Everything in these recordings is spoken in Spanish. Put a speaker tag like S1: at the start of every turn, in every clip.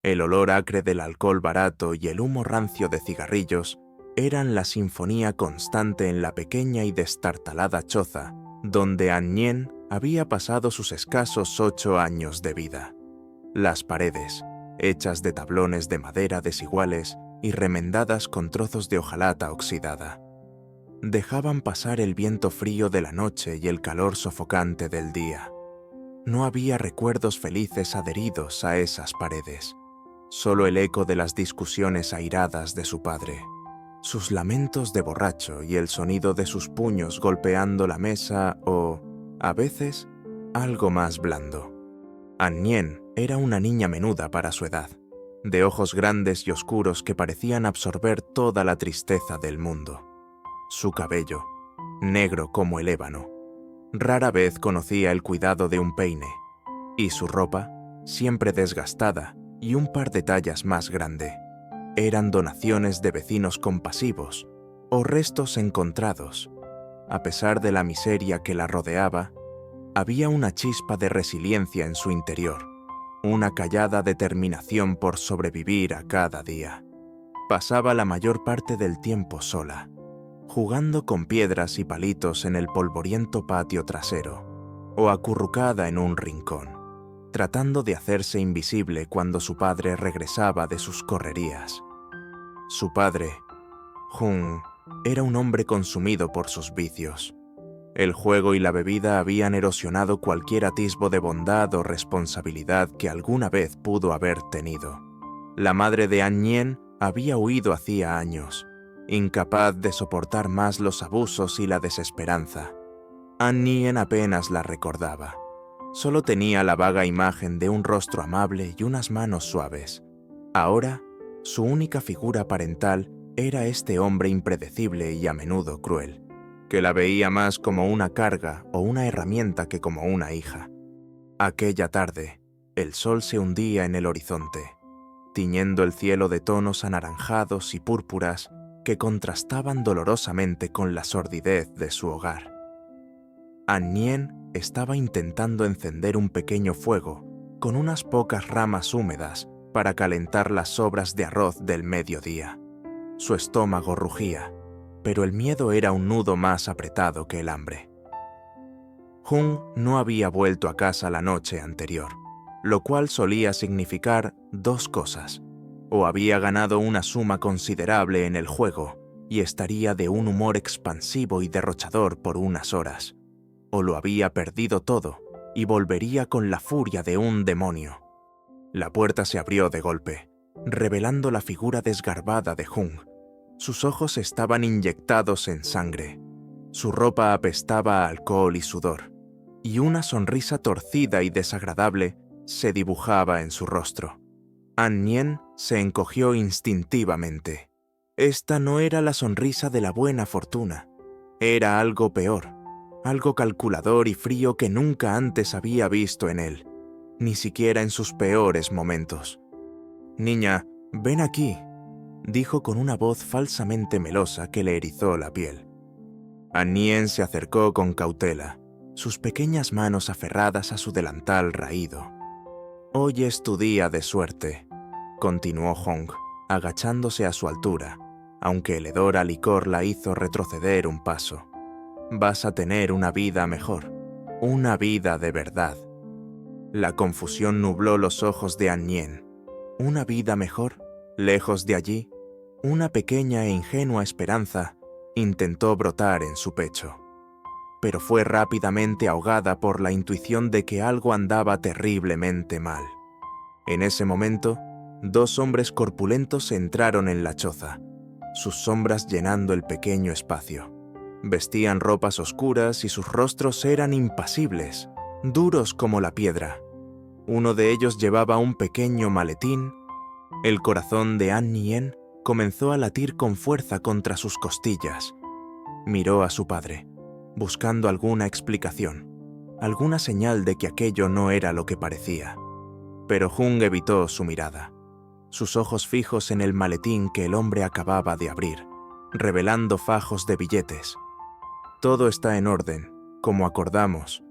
S1: El olor acre del alcohol barato y el humo rancio de cigarrillos eran la sinfonía constante en la pequeña y destartalada choza donde An Nien había pasado sus escasos 8 años de vida. Las paredes, hechas de tablones de madera desiguales y remendadas con trozos de hojalata oxidada, dejaban pasar el viento frío de la noche y el calor sofocante del día. No había recuerdos felices adheridos a esas paredes, solo el eco de las discusiones airadas de su padre, sus lamentos de borracho y el sonido de sus puños golpeando la mesa o, a veces, algo más blando. An Nien era una niña menuda para su edad, de ojos grandes y oscuros que parecían absorber toda la tristeza del mundo. Su cabello, negro como el ébano, rara vez conocía el cuidado de un peine, y su ropa, siempre desgastada y un par de tallas más grande, eran donaciones de vecinos compasivos o restos encontrados. A pesar de la miseria que la rodeaba, había una chispa de resiliencia en su interior, una callada determinación por sobrevivir a cada día. Pasaba la mayor parte del tiempo sola, jugando con piedras y palitos en el polvoriento patio trasero, o acurrucada en un rincón, tratando de hacerse invisible cuando su padre regresaba de sus correrías. Su padre, Jung, era un hombre consumido por sus vicios. El juego y la bebida habían erosionado cualquier atisbo de bondad o responsabilidad que alguna vez pudo haber tenido. La madre de An Nien había huido hacía años, incapaz de soportar más los abusos y la desesperanza. An Nien apenas la recordaba. Solo tenía la vaga imagen de un rostro amable y unas manos suaves. Ahora, su única figura parental era este hombre impredecible y a menudo cruel, que la veía más como una carga o una herramienta que como una hija. Aquella tarde, el sol se hundía en el horizonte, tiñendo el cielo de tonos anaranjados y púrpuras que contrastaban dolorosamente con la sordidez de su hogar. An Nien estaba intentando encender un pequeño fuego con unas pocas ramas húmedas para calentar las sobras de arroz del mediodía. Su estómago rugía, pero el miedo era un nudo más apretado que el hambre. Jung no había vuelto a casa la noche anterior, lo cual solía significar 2 cosas. O había ganado una suma considerable en el juego y estaría de un humor expansivo y derrochador por unas horas, o lo había perdido todo y volvería con la furia de un demonio. La puerta se abrió de golpe, revelando la figura desgarbada de Jung. Sus ojos estaban inyectados en sangre, su ropa apestaba a alcohol y sudor, y una sonrisa torcida y desagradable se dibujaba en su rostro. An Nien se encogió instintivamente. Esta no era la sonrisa de la buena fortuna, era algo peor, algo calculador y frío que nunca antes había visto en él, ni siquiera en sus peores momentos. «Niña, ven aquí», dijo con una voz falsamente melosa que le erizó la piel. An Nien se acercó con cautela, sus pequeñas manos aferradas a su delantal raído. «Hoy es tu día de suerte», continuó Jung, agachándose a su altura, aunque el hedor a licor la hizo retroceder un paso. «Vas a tener una vida mejor, una vida de verdad». La confusión nubló los ojos de An Nien. ¿Una vida mejor? Lejos de allí, una pequeña e ingenua esperanza intentó brotar en su pecho, pero fue rápidamente ahogada por la intuición de que algo andaba terriblemente mal. En ese momento, 2 hombres corpulentos entraron en la choza, sus sombras llenando el pequeño espacio. Vestían ropas oscuras y sus rostros eran impasibles, duros como la piedra. Uno de ellos llevaba un pequeño maletín. El corazón de An Nien comenzó a latir con fuerza contra sus costillas. Miró a su padre, buscando alguna explicación, alguna señal de que aquello no era lo que parecía. Pero Jung evitó su mirada, sus ojos fijos en el maletín que el hombre acababa de abrir, revelando fajos de billetes. «Todo está en orden, como acordamos»,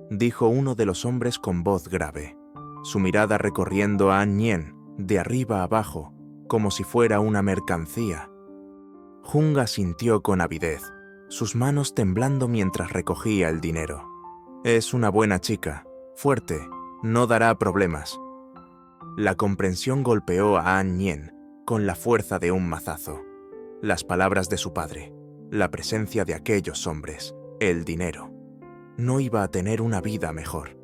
S1: dijo uno de los hombres con voz grave, su mirada recorriendo a An Nien de arriba abajo, como si fuera una mercancía. Jung asintió con avidez, sus manos temblando mientras recogía el dinero. Es una buena chica, fuerte, no dará problemas. La comprensión golpeó a An Nien con la fuerza de un mazazo. Las palabras de su padre, la presencia de aquellos hombres, el dinero. No iba a tener una vida mejor.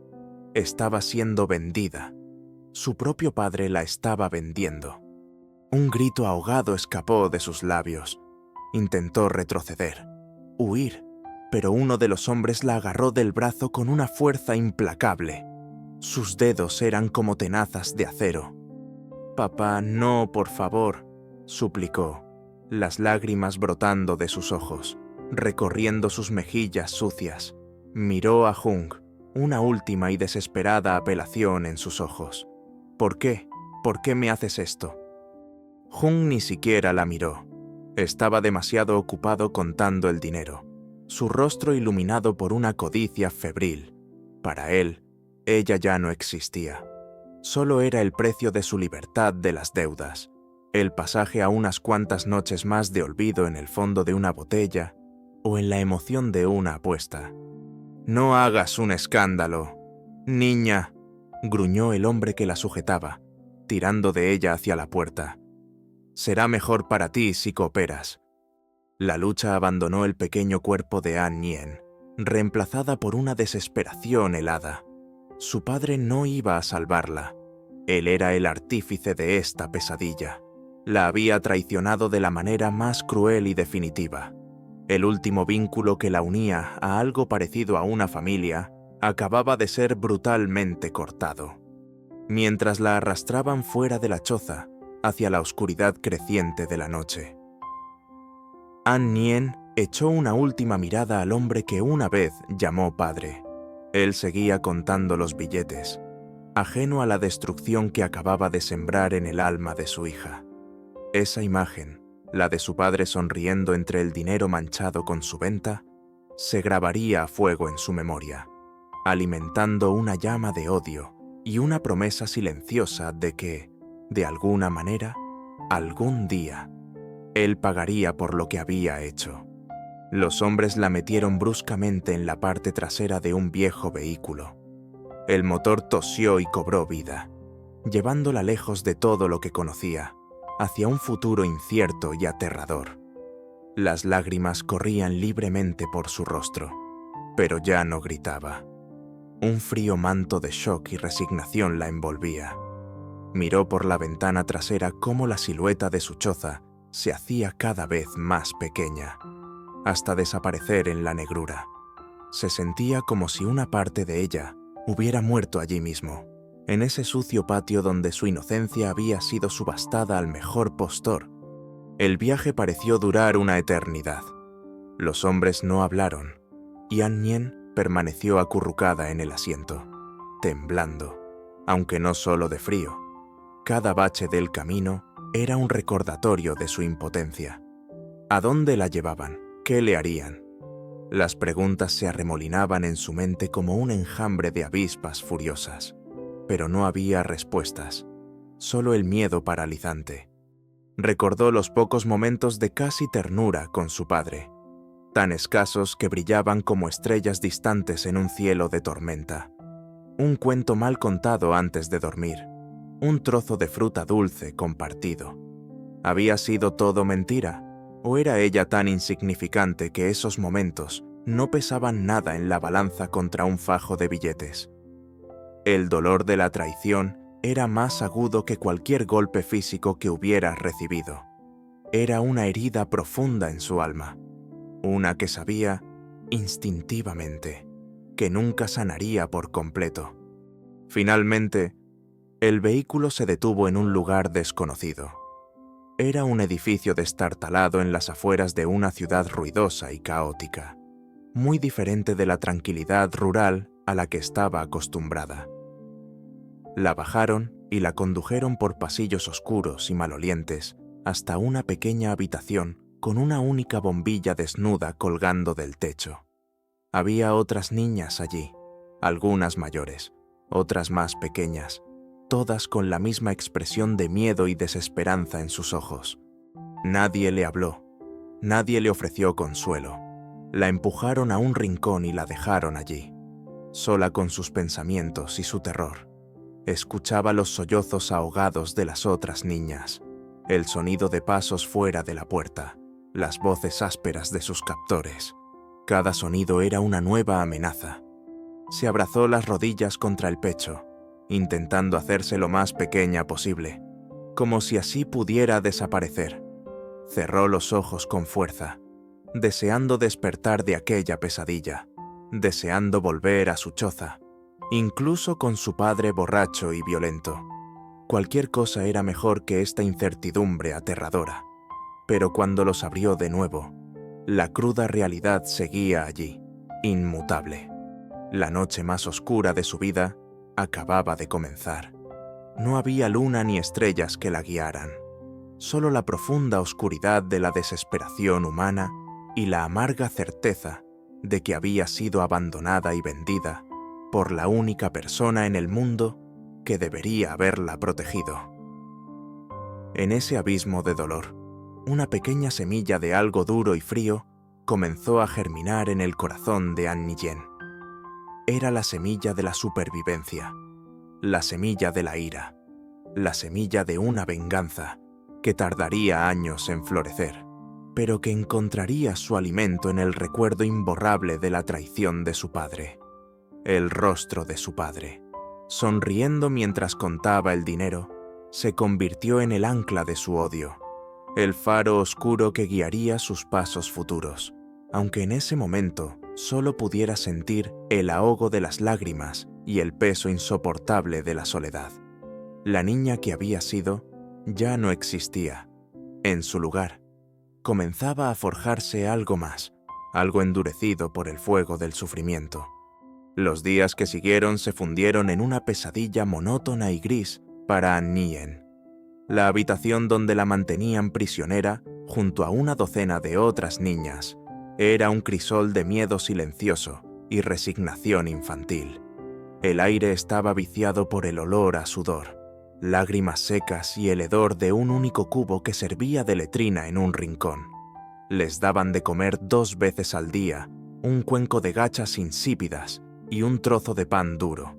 S1: Estaba siendo vendida. Su propio padre la estaba vendiendo. Un grito ahogado escapó de sus labios. Intentó retroceder, huir, pero uno de los hombres la agarró del brazo con una fuerza implacable. Sus dedos eran como tenazas de acero. «Papá, no, por favor», suplicó, las lágrimas brotando de sus ojos, recorriendo sus mejillas sucias. Miró a Jung, una última y desesperada apelación en sus ojos. «¿Por qué? ¿Por qué me haces esto?» Jung ni siquiera la miró. Estaba demasiado ocupado contando el dinero, su rostro iluminado por una codicia febril. Para él, ella ya no existía. Solo era el precio de su libertad de las deudas, el pasaje a unas cuantas noches más de olvido en el fondo de una botella o en la emoción de una apuesta. «No hagas un escándalo, niña», gruñó el hombre que la sujetaba, tirando de ella hacia la puerta. «Será mejor para ti si cooperas». La lucha abandonó el pequeño cuerpo de An Nien, reemplazada por una desesperación helada. Su padre no iba a salvarla. Él era el artífice de esta pesadilla. La había traicionado de la manera más cruel y definitiva. El último vínculo que la unía a algo parecido a una familia acababa de ser brutalmente cortado. Mientras la arrastraban fuera de la choza, hacia la oscuridad creciente de la noche, An Nien echó una última mirada al hombre que una vez llamó padre. Él seguía contando los billetes, ajeno a la destrucción que acababa de sembrar en el alma de su hija. Esa imagen, la de su padre sonriendo entre el dinero manchado con su venta, se grabaría a fuego en su memoria, alimentando una llama de odio y una promesa silenciosa de que, de alguna manera, algún día, él pagaría por lo que había hecho. Los hombres la metieron bruscamente en la parte trasera de un viejo vehículo. El motor tosió y cobró vida, llevándola lejos de todo lo que conocía, hacia un futuro incierto y aterrador. Las lágrimas corrían libremente por su rostro, pero ya no gritaba. Un frío manto de shock y resignación la envolvía. Miró por la ventana trasera cómo la silueta de su choza se hacía cada vez más pequeña, hasta desaparecer en la negrura. Se sentía como si una parte de ella hubiera muerto allí mismo, en ese sucio patio donde su inocencia había sido subastada al mejor postor. El viaje pareció durar una eternidad. Los hombres no hablaron, y An Nien permaneció acurrucada en el asiento, temblando, aunque no solo de frío. Cada bache del camino era un recordatorio de su impotencia. ¿A dónde la llevaban? ¿Qué le harían? Las preguntas se arremolinaban en su mente como un enjambre de avispas furiosas, pero no había respuestas, solo el miedo paralizante. Recordó los pocos momentos de casi ternura con su padre, tan escasos que brillaban como estrellas distantes en un cielo de tormenta. Un cuento mal contado antes de dormir, un trozo de fruta dulce compartido. ¿Había sido todo mentira? ¿O era ella tan insignificante que esos momentos no pesaban nada en la balanza contra un fajo de billetes? El dolor de la traición era más agudo que cualquier golpe físico que hubiera recibido. Era una herida profunda en su alma, una que sabía, instintivamente, que nunca sanaría por completo. Finalmente, el vehículo se detuvo en un lugar desconocido. Era un edificio destartalado en las afueras de una ciudad ruidosa y caótica, muy diferente de la tranquilidad rural a la que estaba acostumbrada. La bajaron y la condujeron por pasillos oscuros y malolientes hasta una pequeña habitación con una única bombilla desnuda colgando del techo. Había otras niñas allí, algunas mayores, otras más pequeñas. todas con la misma expresión de miedo y desesperanza en sus ojos. Nadie le habló, nadie le ofreció consuelo. La empujaron a un rincón y la dejaron allí, sola con sus pensamientos y su terror. Escuchaba los sollozos ahogados de las otras niñas, el sonido de pasos fuera de la puerta, las voces ásperas de sus captores. Cada sonido era una nueva amenaza. Se abrazó las rodillas contra el pecho, intentando hacerse lo más pequeña posible, como si así pudiera desaparecer. Cerró los ojos con fuerza, deseando despertar de aquella pesadilla, deseando volver a su choza, incluso con su padre borracho y violento. Cualquier cosa era mejor que esta incertidumbre aterradora. Pero cuando los abrió de nuevo, la cruda realidad seguía allí, inmutable. La noche más oscura de su vida acababa de comenzar. No había luna ni estrellas que la guiaran, solo la profunda oscuridad de la desesperación humana y la amarga certeza de que había sido abandonada y vendida por la única persona en el mundo que debería haberla protegido. En ese abismo de dolor, una pequeña semilla de algo duro y frío comenzó a germinar en el corazón de An Nyen. Era la semilla de la supervivencia, la semilla de la ira, la semilla de una venganza que tardaría años en florecer, pero que encontraría su alimento en el recuerdo imborrable de la traición de su padre. El rostro de su padre, sonriendo mientras contaba el dinero, se convirtió en el ancla de su odio, el faro oscuro que guiaría sus pasos futuros, aunque en ese momento solo pudiera sentir el ahogo de las lágrimas y el peso insoportable de la soledad. La niña que había sido ya no existía. En su lugar, comenzaba a forjarse algo más, algo endurecido por el fuego del sufrimiento. Los días que siguieron se fundieron en una pesadilla monótona y gris para An Nyen. La habitación donde la mantenían prisionera, junto a una docena de otras niñas, era un crisol de miedo silencioso y resignación infantil. El aire estaba viciado por el olor a sudor, lágrimas secas y el hedor de un único cubo que servía de letrina en un rincón. Les daban de comer 2 veces al día, un cuenco de gachas insípidas y un trozo de pan duro.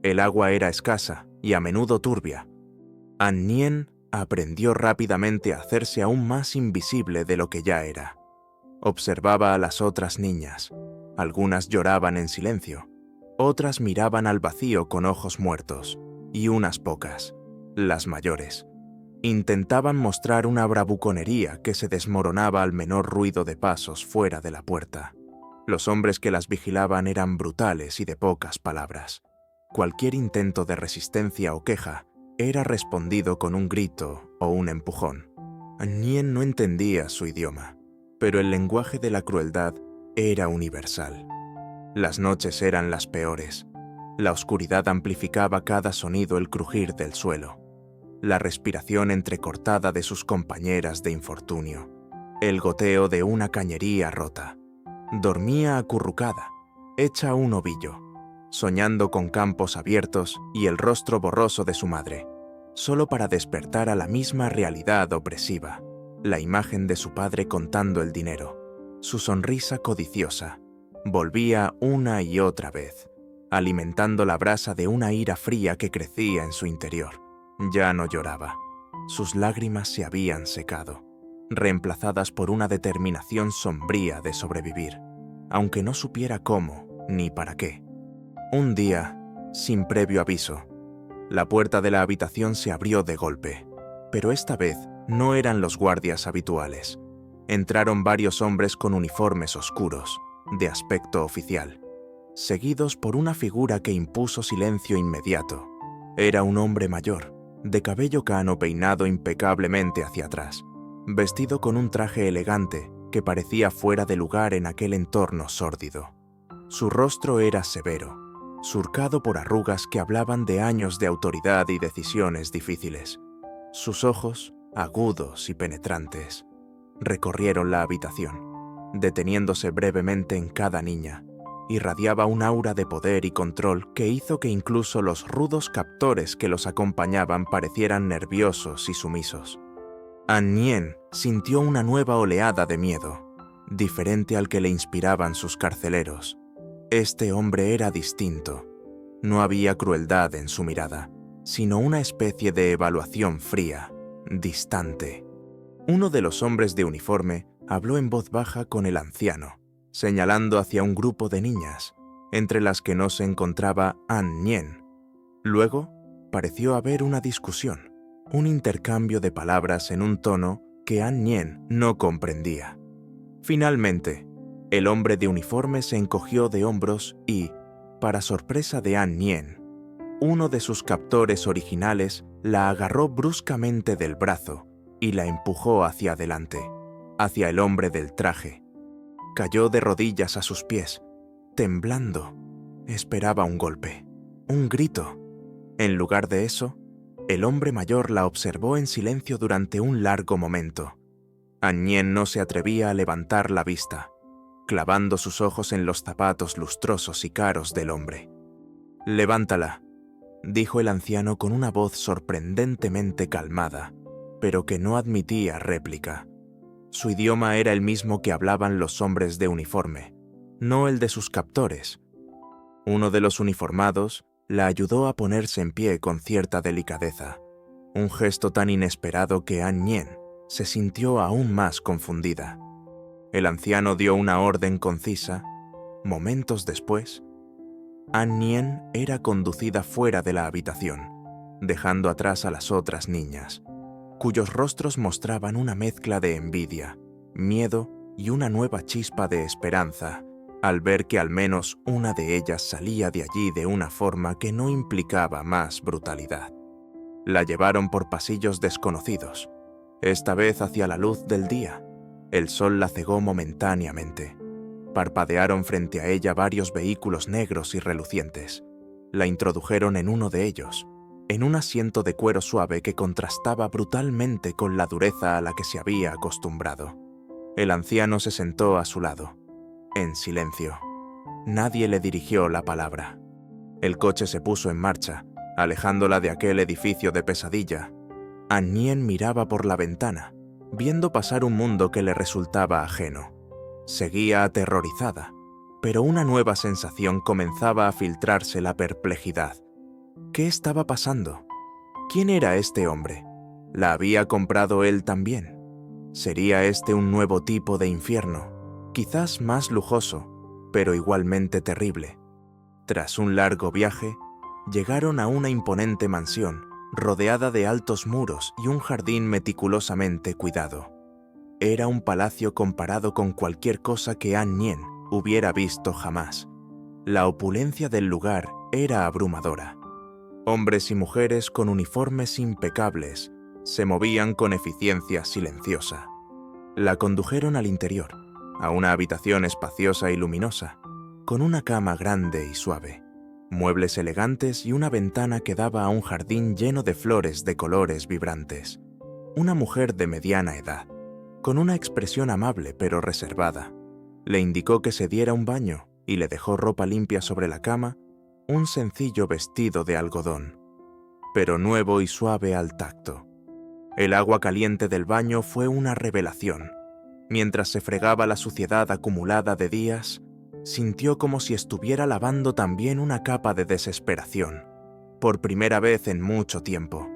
S1: El agua era escasa y a menudo turbia. An Nyen aprendió rápidamente a hacerse aún más invisible de lo que ya era. Observaba a las otras niñas. Algunas lloraban en silencio, otras miraban al vacío con ojos muertos, y unas pocas, las mayores, intentaban mostrar una bravuconería que se desmoronaba al menor ruido de pasos fuera de la puerta. Los hombres que las vigilaban eran brutales y de pocas palabras. Cualquier intento de resistencia o queja era respondido con un grito o un empujón. An Nyen no entendía su idioma, pero el lenguaje de la crueldad era universal. Las noches eran las peores. La oscuridad amplificaba cada sonido, el crujir del suelo, la respiración entrecortada de sus compañeras de infortunio, el goteo de una cañería rota. Dormía acurrucada, hecha un ovillo, soñando con campos abiertos y el rostro borroso de su madre, solo para despertar a la misma realidad opresiva, la imagen de su padre contando el dinero, su sonrisa codiciosa. Volvía una y otra vez, alimentando la brasa de una ira fría que crecía en su interior. Ya no lloraba. Sus lágrimas se habían secado, reemplazadas por una determinación sombría de sobrevivir, aunque no supiera cómo ni para qué. Un día, sin previo aviso, la puerta de la habitación se abrió de golpe, pero esta vez no eran los guardias habituales. Entraron varios hombres con uniformes oscuros, de aspecto oficial, seguidos por una figura que impuso silencio inmediato. Era un hombre mayor, de cabello cano peinado impecablemente hacia atrás, vestido con un traje elegante que parecía fuera de lugar en aquel entorno sórdido. Su rostro era severo, surcado por arrugas que hablaban de años de autoridad y decisiones difíciles. Sus ojos, agudos y penetrantes, recorrieron la habitación, deteniéndose brevemente en cada niña, irradiaba un aura de poder y control que hizo que incluso los rudos captores que los acompañaban parecieran nerviosos y sumisos. An Nien sintió una nueva oleada de miedo, diferente al que le inspiraban sus carceleros. Este hombre era distinto. No había crueldad en su mirada, sino una especie de evaluación fría, distante. Uno de los hombres de uniforme habló en voz baja con el anciano, señalando hacia un grupo de niñas, entre las que no se encontraba An Nien. Luego, pareció haber una discusión, un intercambio de palabras en un tono que An Nien no comprendía. Finalmente, el hombre de uniforme se encogió de hombros y, para sorpresa de An Nien, uno de sus captores originales la agarró bruscamente del brazo y la empujó hacia adelante, hacia el hombre del traje. Cayó de rodillas a sus pies, temblando. Esperaba un golpe, un grito. En lugar de eso, el hombre mayor la observó en silencio durante un largo momento. An Nien no se atrevía a levantar la vista, clavando sus ojos en los zapatos lustrosos y caros del hombre. «Levántala», dijo el anciano con una voz sorprendentemente calmada, pero que no admitía réplica. Su idioma era el mismo que hablaban los hombres de uniforme, no el de sus captores. Uno de los uniformados la ayudó a ponerse en pie con cierta delicadeza, un gesto tan inesperado que An Nien se sintió aún más confundida. El anciano dio una orden concisa. Momentos después, An Nien era conducida fuera de la habitación, dejando atrás a las otras niñas, cuyos rostros mostraban una mezcla de envidia, miedo y una nueva chispa de esperanza, al ver que al menos una de ellas salía de allí de una forma que no implicaba más brutalidad. La llevaron por pasillos desconocidos, esta vez hacia la luz del día. El sol la cegó momentáneamente. Parpadearon frente a ella varios vehículos negros y relucientes. La introdujeron en uno de ellos, en un asiento de cuero suave que contrastaba brutalmente con la dureza a la que se había acostumbrado. El anciano se sentó a su lado, en silencio. Nadie le dirigió la palabra. El coche se puso en marcha, alejándola de aquel edificio de pesadilla. An Nien miraba por la ventana, viendo pasar un mundo que le resultaba ajeno. Seguía aterrorizada, pero una nueva sensación comenzaba a filtrarse la perplejidad. ¿Qué estaba pasando? ¿Quién era este hombre? ¿La había comprado él también? ¿Sería este un nuevo tipo de infierno, quizás más lujoso, pero igualmente terrible? Tras un largo viaje, llegaron a una imponente mansión, rodeada de altos muros y un jardín meticulosamente cuidado. Era un palacio comparado con cualquier cosa que An Nien hubiera visto jamás. La opulencia del lugar era abrumadora. Hombres y mujeres con uniformes impecables se movían con eficiencia silenciosa. La condujeron al interior, a una habitación espaciosa y luminosa, con una cama grande y suave, muebles elegantes y una ventana que daba a un jardín lleno de flores de colores vibrantes. Una mujer de mediana edad, con una expresión amable pero reservada, le indicó que se diera un baño y le dejó ropa limpia sobre la cama, un sencillo vestido de algodón, pero nuevo y suave al tacto. El agua caliente del baño fue una revelación. Mientras se fregaba la suciedad acumulada de días, sintió como si estuviera lavando también una capa de desesperación. Por primera vez en mucho tiempo,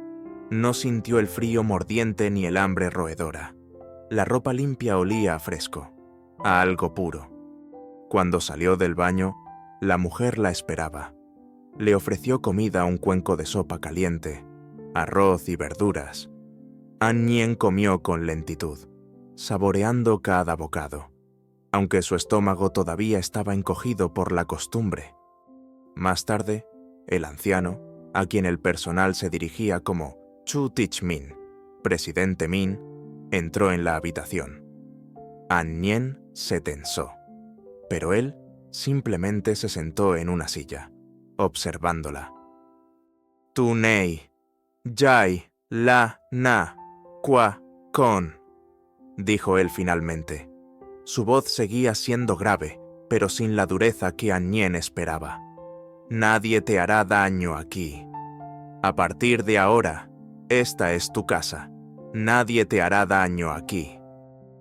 S1: no sintió el frío mordiente ni el hambre roedora. La ropa limpia olía a fresco, a algo puro. Cuando salió del baño, la mujer la esperaba. Le ofreció comida, un cuenco de sopa caliente, arroz y verduras. An Nien comió con lentitud, saboreando cada bocado, aunque su estómago todavía estaba encogido por la costumbre. Más tarde, el anciano, a quien el personal se dirigía como Chu Tich-min, presidente Min, entró en la habitación. An Nien se tensó, pero él simplemente se sentó en una silla, observándola. Tu nei, jai, la, na, qua, con, dijo él finalmente. Su voz seguía siendo grave, pero sin la dureza que An esperaba. «Nadie te hará daño aquí. A partir de ahora, esta es tu casa. Nadie te hará daño aquí».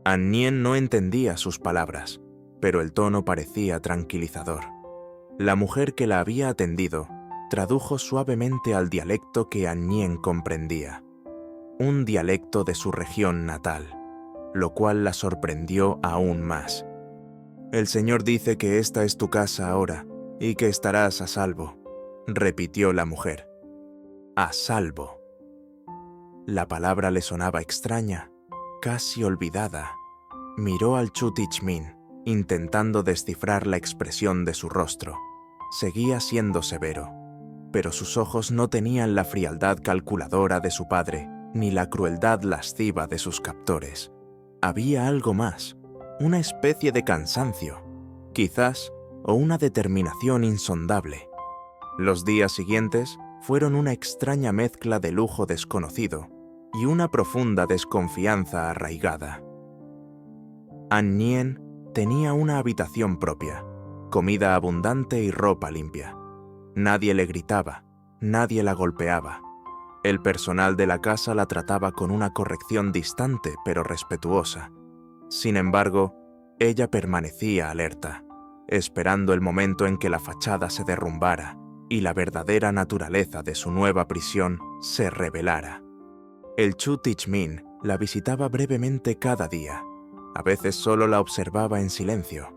S1: An no entendía sus palabras, pero el tono parecía tranquilizador. La mujer que la había atendido tradujo suavemente al dialecto que An comprendía, un dialecto de su región natal, lo cual la sorprendió aún más. «El Señor dice que esta es tu casa ahora y que estarás a salvo», repitió la mujer. «A salvo». La palabra le sonaba extraña, casi olvidada. Miró al Chutichmin, intentando descifrar la expresión de su rostro. Seguía siendo severo, pero sus ojos no tenían la frialdad calculadora de su padre, ni la crueldad lasciva de sus captores. Había algo más, una especie de cansancio, quizás, o una determinación insondable. Los días siguientes fueron una extraña mezcla de lujo desconocido y una profunda desconfianza arraigada. An tenía una habitación propia, comida abundante y ropa limpia. Nadie le gritaba, nadie la golpeaba. El personal de la casa la trataba con una corrección distante pero respetuosa. Sin embargo, ella permanecía alerta, esperando el momento en que la fachada se derrumbara y la verdadera naturaleza de su nueva prisión se revelara. El Chutichmin la visitaba brevemente cada día. A veces solo la observaba en silencio.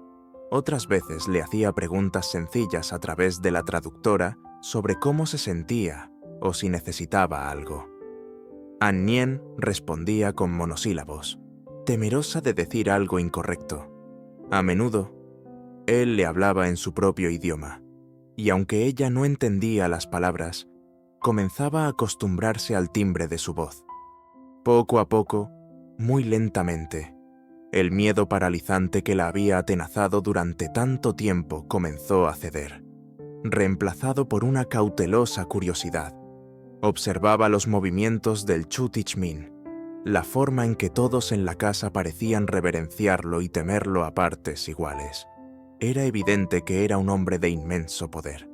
S1: Otras veces le hacía preguntas sencillas a través de la traductora sobre cómo se sentía o si necesitaba algo. An respondía con monosílabos, temerosa de decir algo incorrecto. A menudo, él le hablaba en su propio idioma, y aunque ella no entendía las palabras, comenzaba a acostumbrarse al timbre de su voz. Poco a poco, muy lentamente, el miedo paralizante que la había atenazado durante tanto tiempo comenzó a ceder, reemplazado por una cautelosa curiosidad. Observaba los movimientos del Chutichmin, la forma en que todos en la casa parecían reverenciarlo y temerlo a partes iguales. Era evidente que era un hombre de inmenso poder.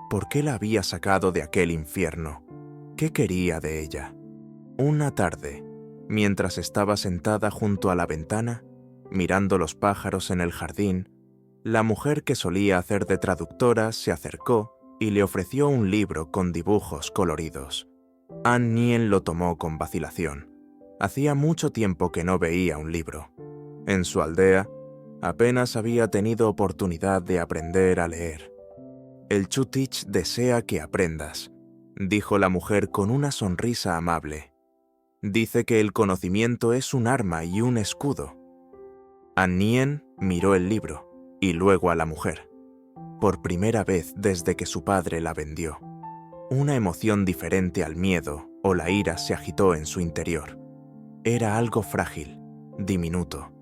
S1: ¿Por qué la había sacado de aquel infierno? ¿Qué quería de ella? Una tarde, mientras estaba sentada junto a la ventana, mirando los pájaros en el jardín, la mujer que solía hacer de traductora se acercó y le ofreció un libro con dibujos coloridos. An lo tomó con vacilación. Hacía mucho tiempo que no veía un libro. En su aldea, apenas había tenido oportunidad de aprender a leer. «El Chutich desea que aprendas», dijo la mujer con una sonrisa amable. «Dice que el conocimiento es un arma y un escudo». An miró el libro y luego a la mujer. Por primera vez desde que su padre la vendió. Una emoción diferente al miedo o la ira se agitó en su interior. Era algo frágil, diminuto,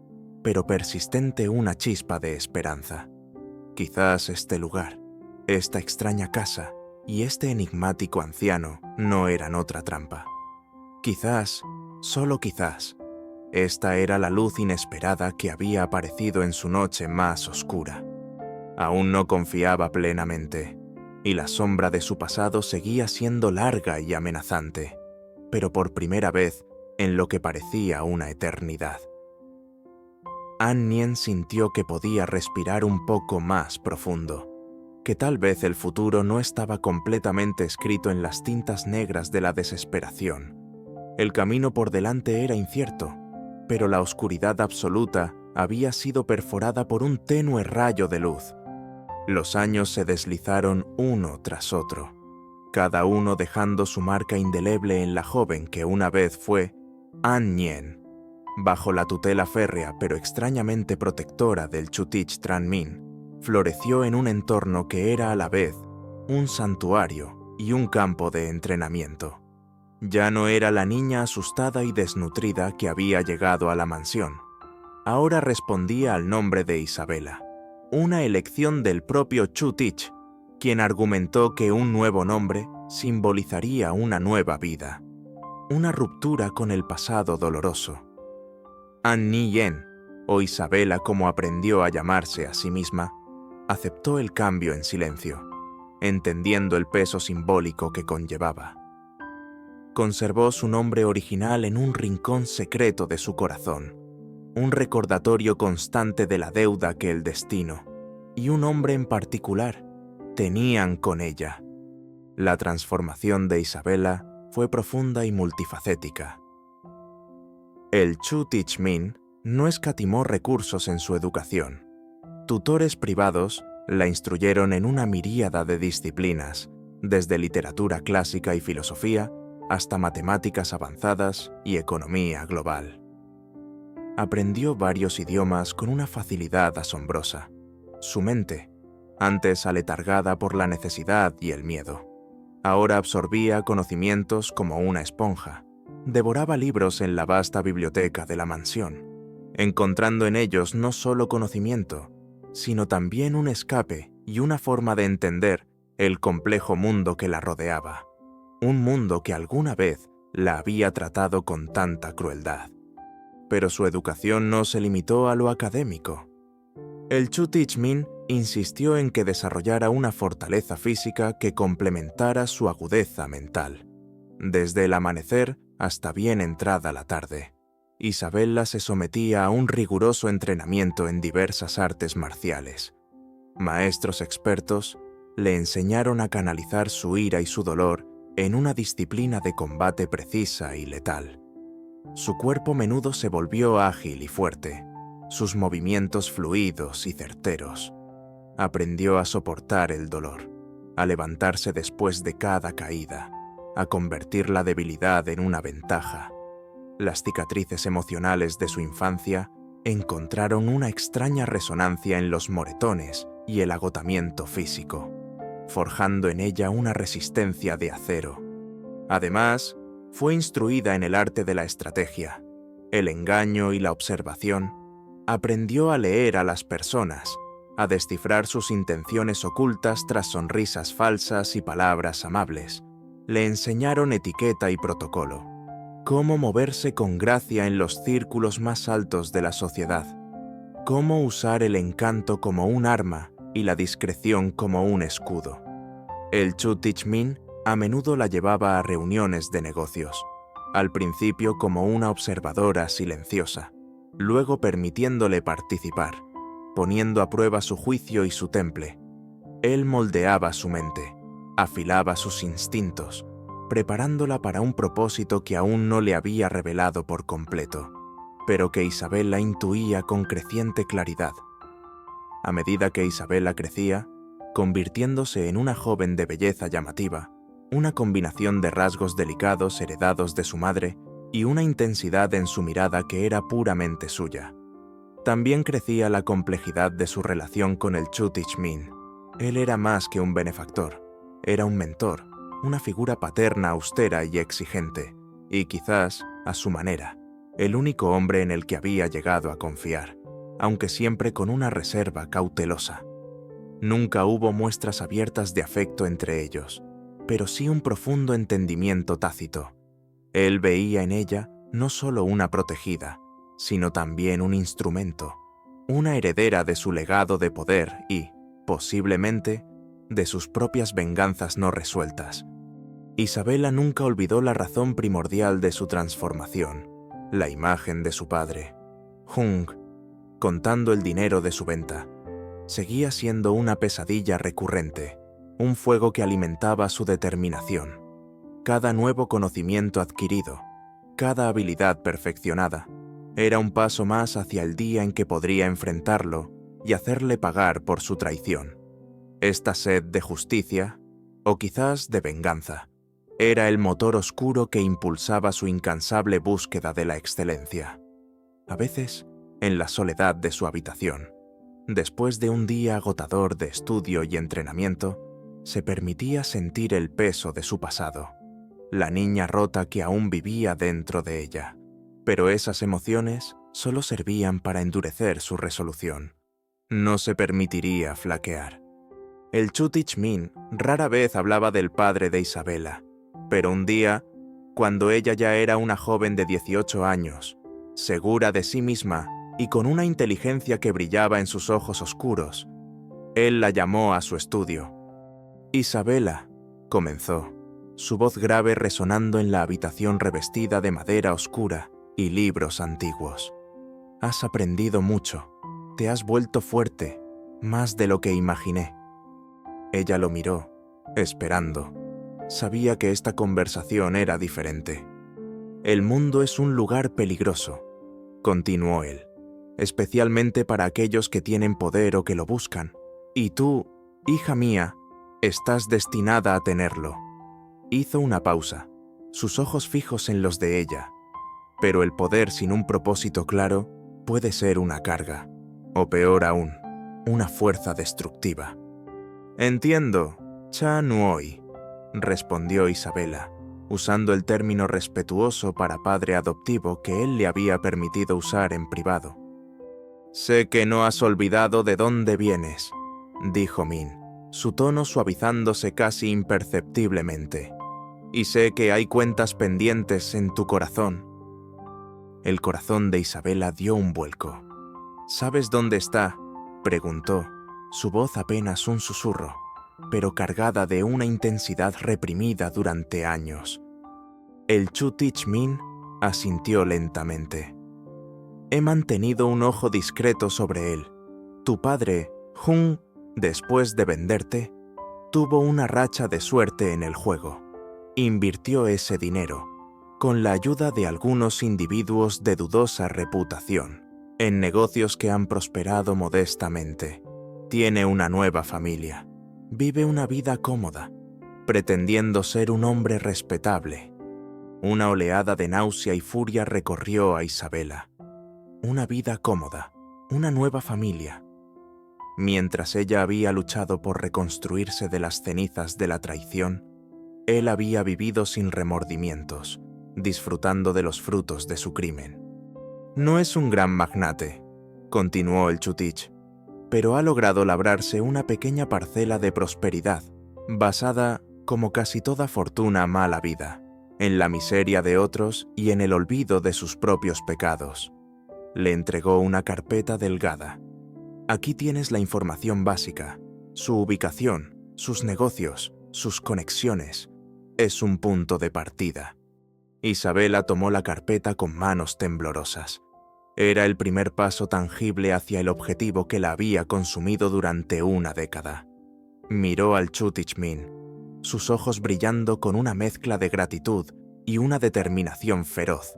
S1: pero persistente, una chispa de esperanza. Quizás este lugar, esta extraña casa y este enigmático anciano no eran otra trampa. Quizás, solo quizás, esta era la luz inesperada que había aparecido en su noche más oscura. Aún no confiaba plenamente, y la sombra de su pasado seguía siendo larga y amenazante, pero por primera vez en lo que parecía una eternidad. An sintió que podía respirar un poco más profundo, que tal vez el futuro no estaba completamente escrito en las tintas negras de la desesperación. El camino por delante era incierto, pero la oscuridad absoluta había sido perforada por un tenue rayo de luz. Los años se deslizaron uno tras otro, cada uno dejando su marca indeleble en la joven que una vez fue An Bajo la tutela férrea pero extrañamente protectora del Chutich Tranmin, floreció en un entorno que era a la vez un santuario y un campo de entrenamiento. Ya no era la niña asustada y desnutrida que había llegado a la mansión. Ahora respondía al nombre de Isabela, una elección del propio Chutich, quien argumentó que un nuevo nombre simbolizaría una nueva vida, una ruptura con el pasado doloroso. An o Isabela como aprendió a llamarse a sí misma, aceptó el cambio en silencio, entendiendo el peso simbólico que conllevaba. Conservó su nombre original en un rincón secreto de su corazón, un recordatorio constante de la deuda que el destino, y un hombre en particular, tenían con ella. La transformación de Isabela fue profunda y multifacética. El Chu Teach Min no escatimó recursos en su educación. Tutores privados la instruyeron en una miríada de disciplinas, desde literatura clásica y filosofía hasta matemáticas avanzadas y economía global. Aprendió varios idiomas con una facilidad asombrosa. Su mente, antes aletargada por la necesidad y el miedo, ahora absorbía conocimientos como una esponja. Devoraba libros en la vasta biblioteca de la mansión, encontrando en ellos no solo conocimiento, sino también un escape y una forma de entender el complejo mundo que la rodeaba, un mundo que alguna vez la había tratado con tanta crueldad. Pero su educación no se limitó a lo académico. El Chu Teach Min insistió en que desarrollara una fortaleza física que complementara su agudeza mental. Desde el amanecer hasta bien entrada la tarde, Isabela se sometía a un riguroso entrenamiento en diversas artes marciales. Maestros expertos le enseñaron a canalizar su ira y su dolor en una disciplina de combate precisa y letal. Su cuerpo menudo se volvió ágil y fuerte, sus movimientos fluidos y certeros. Aprendió a soportar el dolor, a levantarse después de cada caída, a convertir la debilidad en una ventaja. Las cicatrices emocionales de su infancia encontraron una extraña resonancia en los moretones y el agotamiento físico, forjando en ella una resistencia de acero. Además, fue instruida en el arte de la estrategia, el engaño y la observación. Aprendió a leer a las personas, a descifrar sus intenciones ocultas tras sonrisas falsas y palabras amables. Le enseñaron etiqueta y protocolo, cómo moverse con gracia en los círculos más altos de la sociedad, cómo usar el encanto como un arma y la discreción como un escudo. El Chu Teach Min a menudo la llevaba a reuniones de negocios, al principio como una observadora silenciosa, luego permitiéndole participar, poniendo a prueba su juicio y su temple. Él moldeaba su mente, afilaba sus instintos, preparándola para un propósito que aún no le había revelado por completo, pero que Isabela intuía con creciente claridad. A medida que Isabela crecía, convirtiéndose en una joven de belleza llamativa, una combinación de rasgos delicados heredados de su madre y una intensidad en su mirada que era puramente suya. También crecía la complejidad de su relación con el Chu Teach Min. Él era más que un benefactor, era un mentor, una figura paterna austera y exigente, y quizás, a su manera, el único hombre en el que había llegado a confiar, aunque siempre con una reserva cautelosa. Nunca hubo muestras abiertas de afecto entre ellos, pero sí un profundo entendimiento tácito. Él veía en ella no solo una protegida, sino también un instrumento, una heredera de su legado de poder y, posiblemente, de sus propias venganzas no resueltas. Isabela nunca olvidó la razón primordial de su transformación, la imagen de su padre. Hung, contando el dinero de su venta, seguía siendo una pesadilla recurrente, un fuego que alimentaba su determinación. Cada nuevo conocimiento adquirido, cada habilidad perfeccionada, era un paso más hacia el día en que podría enfrentarlo y hacerle pagar por su traición. Esta sed de justicia, o quizás de venganza, era el motor oscuro que impulsaba su incansable búsqueda de la excelencia. A veces, en la soledad de su habitación, después de un día agotador de estudio y entrenamiento, se permitía sentir el peso de su pasado, la niña rota que aún vivía dentro de ella. Pero esas emociones solo servían para endurecer su resolución. No se permitiría flaquear. El Chu Teach Min rara vez hablaba del padre de Isabela, pero un día, cuando ella ya era una joven de 18 años, segura de sí misma y con una inteligencia que brillaba en sus ojos oscuros, él la llamó a su estudio. «Isabela», comenzó, su voz grave resonando en la habitación revestida de madera oscura y libros antiguos. «Has aprendido mucho, te has vuelto fuerte, más de lo que imaginé». Ella lo miró, esperando. Sabía que esta conversación era diferente. «El mundo es un lugar peligroso», continuó él, «especialmente para aquellos que tienen poder o que lo buscan. Y tú, hija mía, estás destinada a tenerlo». Hizo una pausa, sus ojos fijos en los de ella. Pero el poder sin un propósito claro puede ser una carga, o peor aún, una fuerza destructiva. «Entiendo, Cha Nuoi», respondió Isabela, usando el término respetuoso para padre adoptivo que él le había permitido usar en privado. «Sé que no has olvidado de dónde vienes», dijo Min, su tono suavizándose casi imperceptiblemente. «Y sé que hay cuentas pendientes en tu corazón». El corazón de Isabela dio un vuelco. «¿Sabes dónde está?», preguntó, su voz apenas un susurro, pero cargada de una intensidad reprimida durante años. El Chu Tich Min asintió lentamente. «He mantenido un ojo discreto sobre él. Tu padre, Jung, después de venderte, tuvo una racha de suerte en el juego. Invirtió ese dinero, con la ayuda de algunos individuos de dudosa reputación, en negocios que han prosperado modestamente. Tiene una nueva familia. Vive una vida cómoda, pretendiendo ser un hombre respetable». Una oleada de náusea y furia recorrió a Isabela. Una vida cómoda, una nueva familia. Mientras ella había luchado por reconstruirse de las cenizas de la traición, él había vivido sin remordimientos, disfrutando de los frutos de su crimen. «No es un gran magnate», continuó el Chutich, «pero ha logrado labrarse una pequeña parcela de prosperidad, basada, como casi toda fortuna mala vida, en la miseria de otros y en el olvido de sus propios pecados». Le entregó una carpeta delgada. «Aquí tienes la información básica, su ubicación, sus negocios, sus conexiones. Es un punto de partida». Isabela tomó la carpeta con manos temblorosas. Era el primer paso tangible hacia el objetivo que la había consumido durante una década. Miró al Chu Tich Min, sus ojos brillando con una mezcla de gratitud y una determinación feroz.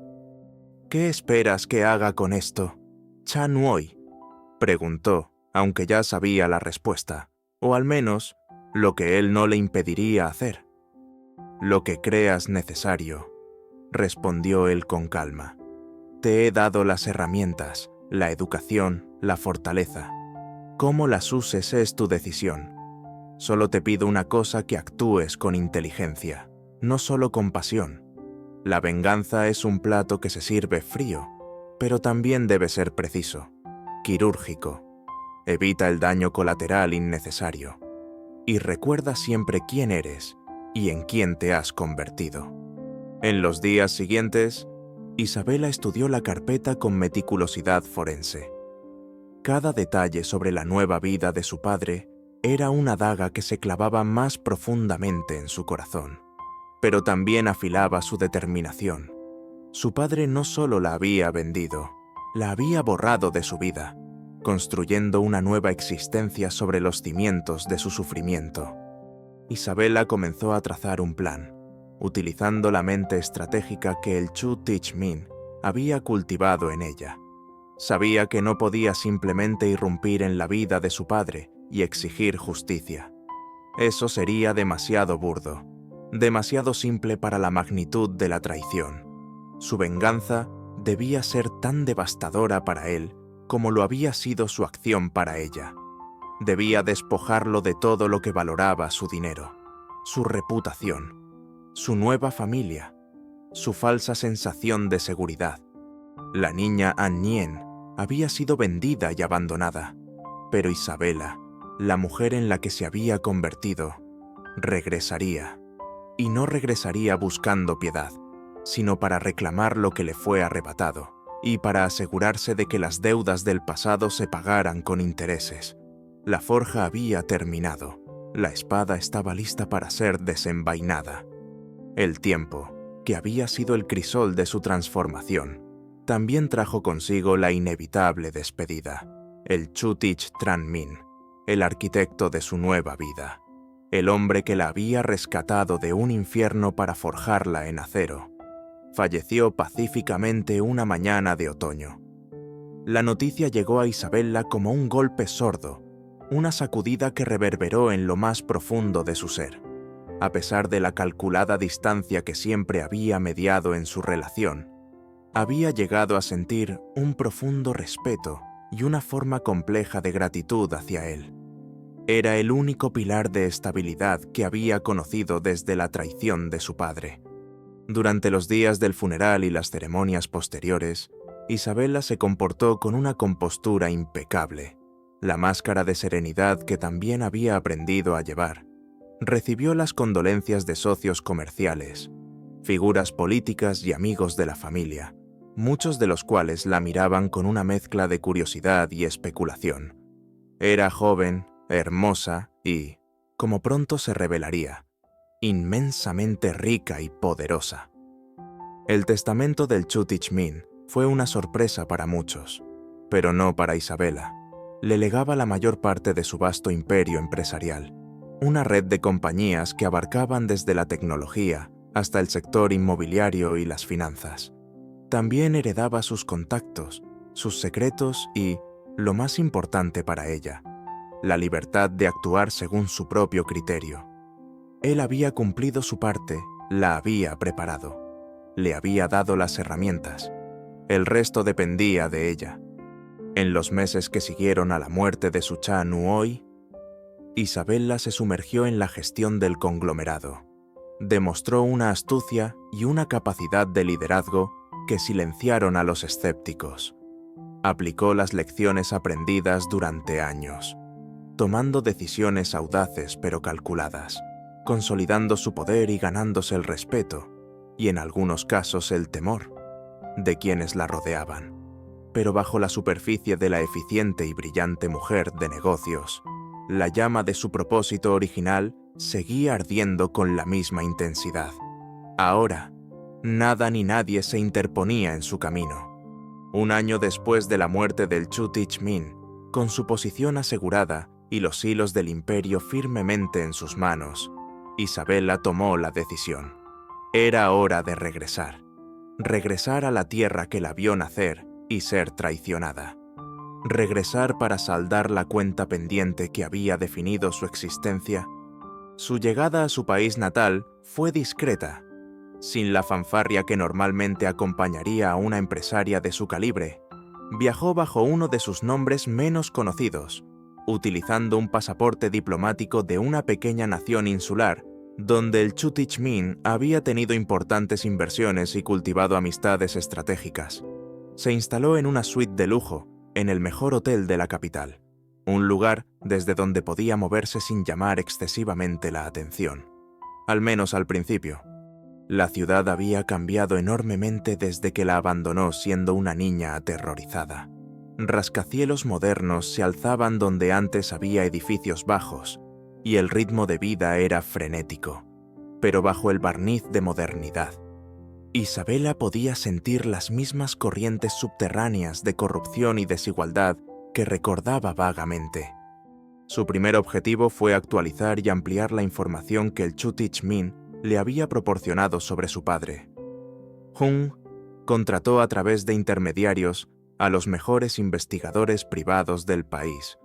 S1: «¿Qué esperas que haga con esto, Cha Nuoi?», preguntó, aunque ya sabía la respuesta, o al menos lo que él no le impediría hacer. «Lo que creas necesario», respondió él con calma. «Te he dado las herramientas, la educación, la fortaleza. Cómo las uses es tu decisión. Solo te pido una cosa: que actúes con inteligencia, no solo con pasión. La venganza es un plato que se sirve frío, pero también debe ser preciso, quirúrgico. Evita el daño colateral innecesario. Y recuerda siempre quién eres y en quién te has convertido». En los días siguientes, Isabela estudió la carpeta con meticulosidad forense. Cada detalle sobre la nueva vida de su padre era una daga que se clavaba más profundamente en su corazón, pero también afilaba su determinación. Su padre no solo la había vendido, la había borrado de su vida, construyendo una nueva existencia sobre los cimientos de su sufrimiento. Isabela comenzó a trazar un plan, utilizando la mente estratégica que el Chu Tich Min había cultivado en ella. Sabía que no podía simplemente irrumpir en la vida de su padre y exigir justicia. Eso sería demasiado burdo, demasiado simple para la magnitud de la traición. Su venganza debía ser tan devastadora para él como lo había sido su acción para ella. Debía despojarlo de todo lo que valoraba: su dinero, su reputación, su nueva familia, su falsa sensación de seguridad. La niña Annien había sido vendida y abandonada, pero Isabela, la mujer en la que se había convertido, regresaría. Y no regresaría buscando piedad, sino para reclamar lo que le fue arrebatado, y para asegurarse de que las deudas del pasado se pagaran con intereses. La forja había terminado. La espada estaba lista para ser desenvainada. El tiempo, que había sido el crisol de su transformación, también trajo consigo la inevitable despedida. El Chutich Tranmin, el arquitecto de su nueva vida, el hombre que la había rescatado de un infierno para forjarla en acero, falleció pacíficamente una mañana de otoño. La noticia llegó a Isabella como un golpe sordo, una sacudida que reverberó en lo más profundo de su ser. A pesar de la calculada distancia que siempre había mediado en su relación, había llegado a sentir un profundo respeto y una forma compleja de gratitud hacia él. Era el único pilar de estabilidad que había conocido desde la traición de su padre. Durante los días del funeral y las ceremonias posteriores, Isabella se comportó con una compostura impecable. La máscara de serenidad que también había aprendido a llevar. Recibió las condolencias de socios comerciales, figuras políticas y amigos de la familia, muchos de los cuales la miraban con una mezcla de curiosidad y especulación. Era joven, hermosa y, como pronto se revelaría, inmensamente rica y poderosa. El testamento del Chutich Min fue una sorpresa para muchos, pero no para Isabella. Le legaba la mayor parte de su vasto imperio empresarial, una red de compañías que abarcaban desde la tecnología hasta el sector inmobiliario y las finanzas. También heredaba sus contactos, sus secretos y, lo más importante para ella, la libertad de actuar según su propio criterio. Él había cumplido su parte, la había preparado, le había dado las herramientas. El resto dependía de ella. En los meses que siguieron a la muerte de su Cha Nuoi, Isabella se sumergió en la gestión del conglomerado. Demostró una astucia y una capacidad de liderazgo que silenciaron a los escépticos. Aplicó las lecciones aprendidas durante años, tomando decisiones audaces pero calculadas, consolidando su poder y ganándose el respeto, y en algunos casos el temor, de quienes la rodeaban. Pero bajo la superficie de la eficiente y brillante mujer de negocios, la llama de su propósito original seguía ardiendo con la misma intensidad. Ahora, nada ni nadie se interponía en su camino. Un año después de la muerte del Chutich Min, con su posición asegurada y los hilos del imperio firmemente en sus manos, Isabella tomó la decisión. Era hora de regresar. Regresar a la tierra que la vio nacer y ser traicionada. Regresar para saldar la cuenta pendiente que había definido su existencia. Su llegada a su país natal fue discreta, sin la fanfarria que normalmente acompañaría a una empresaria de su calibre. Viajó bajo uno de sus nombres menos conocidos, utilizando un pasaporte diplomático de una pequeña nación insular, donde el Chutich Min había tenido importantes inversiones y cultivado amistades estratégicas. Se instaló en una suite de lujo, en el mejor hotel de la capital, un lugar desde donde podía moverse sin llamar excesivamente la atención. Al menos al principio. La ciudad había cambiado enormemente desde que la abandonó siendo una niña aterrorizada. Rascacielos modernos se alzaban donde antes había edificios bajos, y el ritmo de vida era frenético, pero bajo el barniz de modernidad. Isabella podía sentir las mismas corrientes subterráneas de corrupción y desigualdad que recordaba vagamente. Su primer objetivo fue actualizar y ampliar la información que el Chutich Min le había proporcionado sobre su padre. Jung contrató a través de intermediarios a los mejores investigadores privados del país,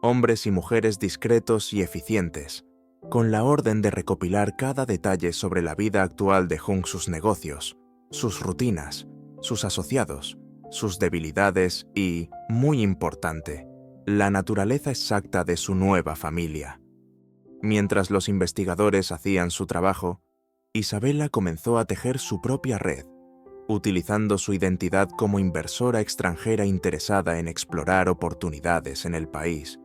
S1: hombres y mujeres discretos y eficientes, con la orden de recopilar cada detalle sobre la vida actual de Jung, sus negocios, sus rutinas, sus asociados, sus debilidades y, muy importante, la naturaleza exacta de su nueva familia. Mientras los investigadores hacían su trabajo, Isabella comenzó a tejer su propia red, utilizando su identidad como inversora extranjera interesada en explorar oportunidades en el país.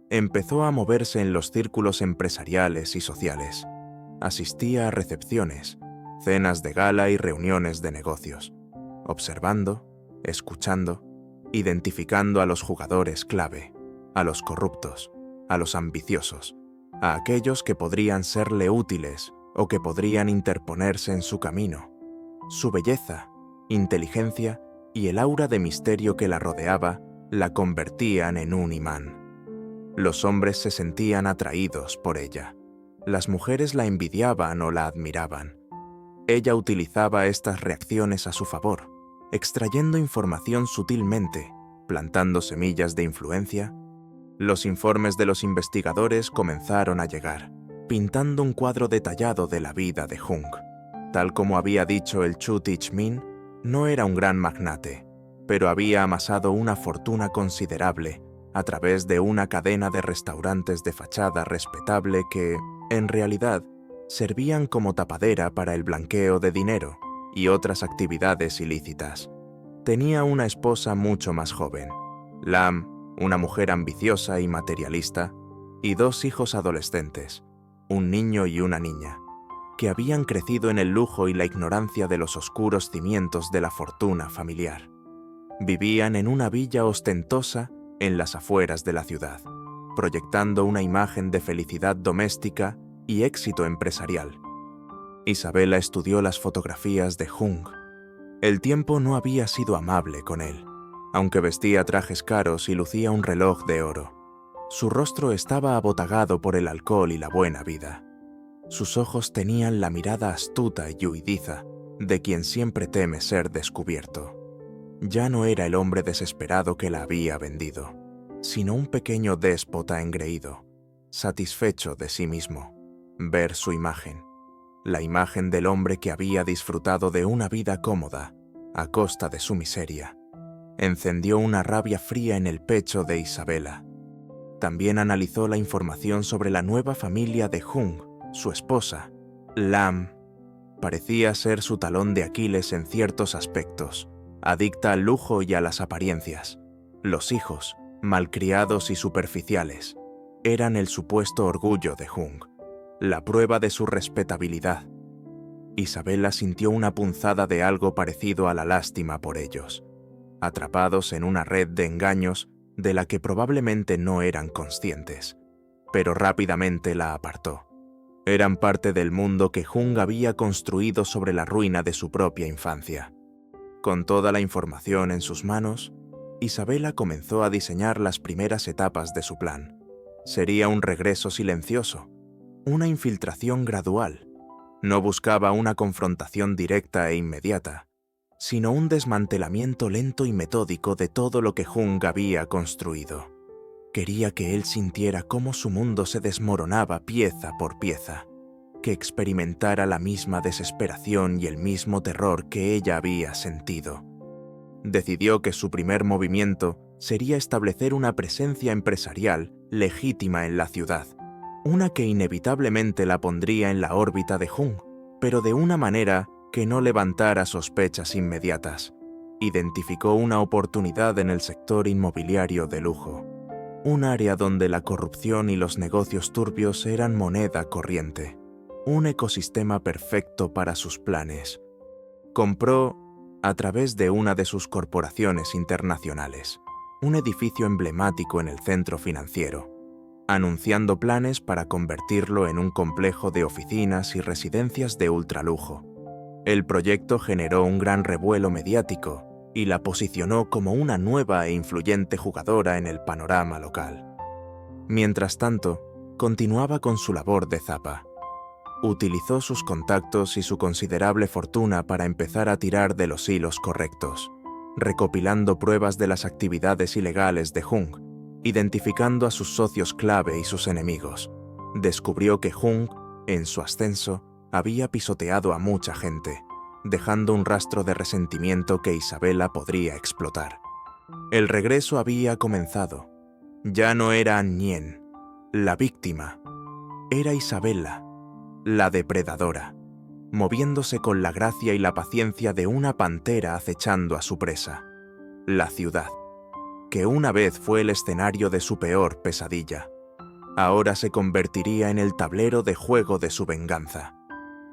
S1: Empezó a moverse en los círculos empresariales y sociales. Asistía a recepciones, cenas de gala y reuniones de negocios, observando, escuchando, identificando a los jugadores clave, a los corruptos, a los ambiciosos, a aquellos que podrían serle útiles o que podrían interponerse en su camino. Su belleza, inteligencia y el aura de misterio que la rodeaba la convertían en un imán. Los hombres se sentían atraídos por ella. Las mujeres la envidiaban o la admiraban. Ella utilizaba estas reacciones a su favor, extrayendo información sutilmente, plantando semillas de influencia. Los informes de los investigadores comenzaron a llegar, pintando un cuadro detallado de la vida de Jung. Tal como había dicho el Chu Tich-min, no era un gran magnate, pero había amasado una fortuna considerable a través de una cadena de restaurantes de fachada respetable que, en realidad, servían como tapadera para el blanqueo de dinero y otras actividades ilícitas. Tenía una esposa mucho más joven, Lam, una mujer ambiciosa y materialista, y 2 hijos adolescentes, un niño y una niña, que habían crecido en el lujo y la ignorancia de los oscuros cimientos de la fortuna familiar. Vivían en una villa ostentosa en las afueras de la ciudad, proyectando una imagen de felicidad doméstica y éxito empresarial. Isabela estudió las fotografías de Jung. El tiempo no había sido amable con él, aunque vestía trajes caros y lucía un reloj de oro. Su rostro estaba abotagado por el alcohol y la buena vida. Sus ojos tenían la mirada astuta y huidiza de quien siempre teme ser descubierto. Ya no era el hombre desesperado que la había vendido, sino un pequeño déspota engreído, satisfecho de sí mismo. Ver su imagen, la imagen del hombre que había disfrutado de una vida cómoda a costa de su miseria, encendió una rabia fría en el pecho de Isabela. También analizó la información sobre la nueva familia de Jung, su esposa, Lam. Parecía ser su talón de Aquiles en ciertos aspectos, adicta al lujo y a las apariencias. Los hijos, malcriados y superficiales, eran el supuesto orgullo de Jung, la prueba de su respetabilidad. Isabela sintió una punzada de algo parecido a la lástima por ellos, atrapados en una red de engaños de la que probablemente no eran conscientes, pero rápidamente la apartó. Eran parte del mundo que Jung había construido sobre la ruina de su propia infancia. Con toda la información en sus manos, Isabela comenzó a diseñar las primeras etapas de su plan. Sería un regreso silencioso, una infiltración gradual. No buscaba una confrontación directa e inmediata, sino un desmantelamiento lento y metódico de todo lo que Jung había construido. Quería que él sintiera cómo su mundo se desmoronaba pieza por pieza, que experimentara la misma desesperación y el mismo terror que ella había sentido. Decidió que su primer movimiento sería establecer una presencia empresarial legítima en la ciudad, una que inevitablemente la pondría en la órbita de Jung, pero de una manera que no levantara sospechas inmediatas. Identificó una oportunidad en el sector inmobiliario de lujo, un área donde la corrupción y los negocios turbios eran moneda corriente, un ecosistema perfecto para sus planes. Compró, a través de una de sus corporaciones internacionales, un edificio emblemático en el centro financiero, anunciando planes para convertirlo en un complejo de oficinas y residencias de ultralujo. El proyecto generó un gran revuelo mediático y la posicionó como una nueva e influyente jugadora en el panorama local. Mientras tanto, continuaba con su labor de zapa. Utilizó sus contactos y su considerable fortuna para empezar a tirar de los hilos correctos, recopilando pruebas de las actividades ilegales de Jung, identificando a sus socios clave y sus enemigos. Descubrió que Jung, en su ascenso, había pisoteado a mucha gente, dejando un rastro de resentimiento que Isabela podría explotar. El regreso había comenzado. Ya no era Agnien, la víctima. Era Isabela, la depredadora, moviéndose con la gracia y la paciencia de una pantera acechando a su presa. La ciudad, que una vez fue el escenario de su peor pesadilla, ahora se convertiría en el tablero de juego de su venganza.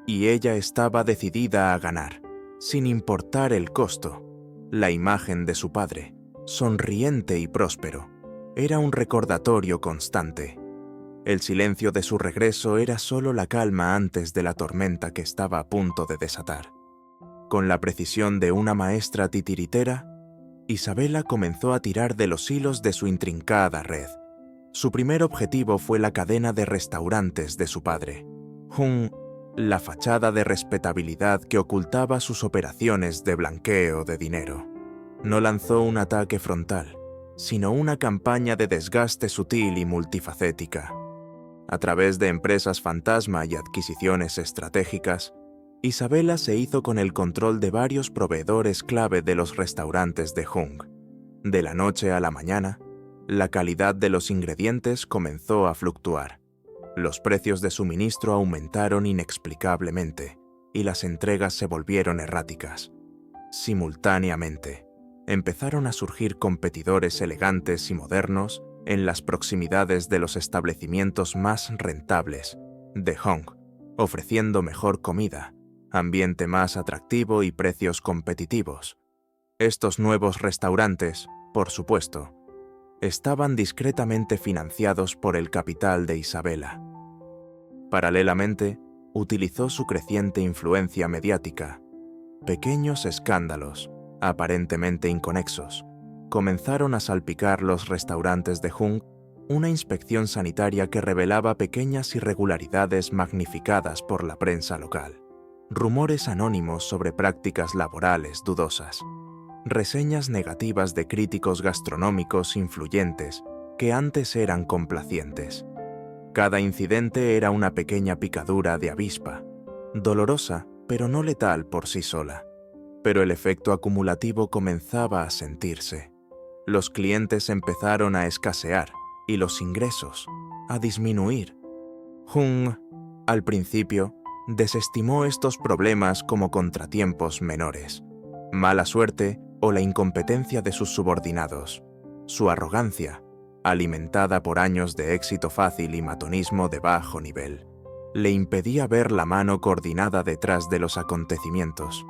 S1: Y ella estaba decidida a ganar, sin importar el costo. La imagen de su padre, sonriente y próspero, era un recordatorio constante. El silencio de su regreso era solo la calma antes de la tormenta que estaba a punto de desatar. Con la precisión de una maestra titiritera, Isabela comenzó a tirar de los hilos de su intrincada red. Su primer objetivo fue la cadena de restaurantes de su padre. Hung, la fachada de respetabilidad que ocultaba sus operaciones de blanqueo de dinero. No lanzó un ataque frontal, sino una campaña de desgaste sutil y multifacética. A través de empresas fantasma y adquisiciones estratégicas, Isabela se hizo con el control de varios proveedores clave de los restaurantes de Hung. De la noche a la mañana, la calidad de los ingredientes comenzó a fluctuar. Los precios de suministro aumentaron inexplicablemente y las entregas se volvieron erráticas. Simultáneamente, empezaron a surgir competidores elegantes y modernos en las proximidades de los establecimientos más rentables de Hung, ofreciendo mejor comida, ambiente más atractivo y precios competitivos. Estos nuevos restaurantes, por supuesto, estaban discretamente financiados por el capital de Isabela. Paralelamente, utilizó su creciente influencia mediática. Pequeños escándalos, aparentemente inconexos, comenzaron a salpicar los restaurantes de Hung, una inspección sanitaria que revelaba pequeñas irregularidades magnificadas por la prensa local, rumores anónimos sobre prácticas laborales dudosas, reseñas negativas de críticos gastronómicos influyentes que antes eran complacientes. Cada incidente era una pequeña picadura de avispa, dolorosa pero no letal por sí sola. Pero el efecto acumulativo comenzaba a sentirse. Los clientes empezaron a escasear y los ingresos a disminuir. Hung, al principio, desestimó estos problemas como contratiempos menores, mala suerte o la incompetencia de sus subordinados. Su arrogancia, alimentada por años de éxito fácil y matonismo de bajo nivel, le impedía ver la mano coordinada detrás de los acontecimientos.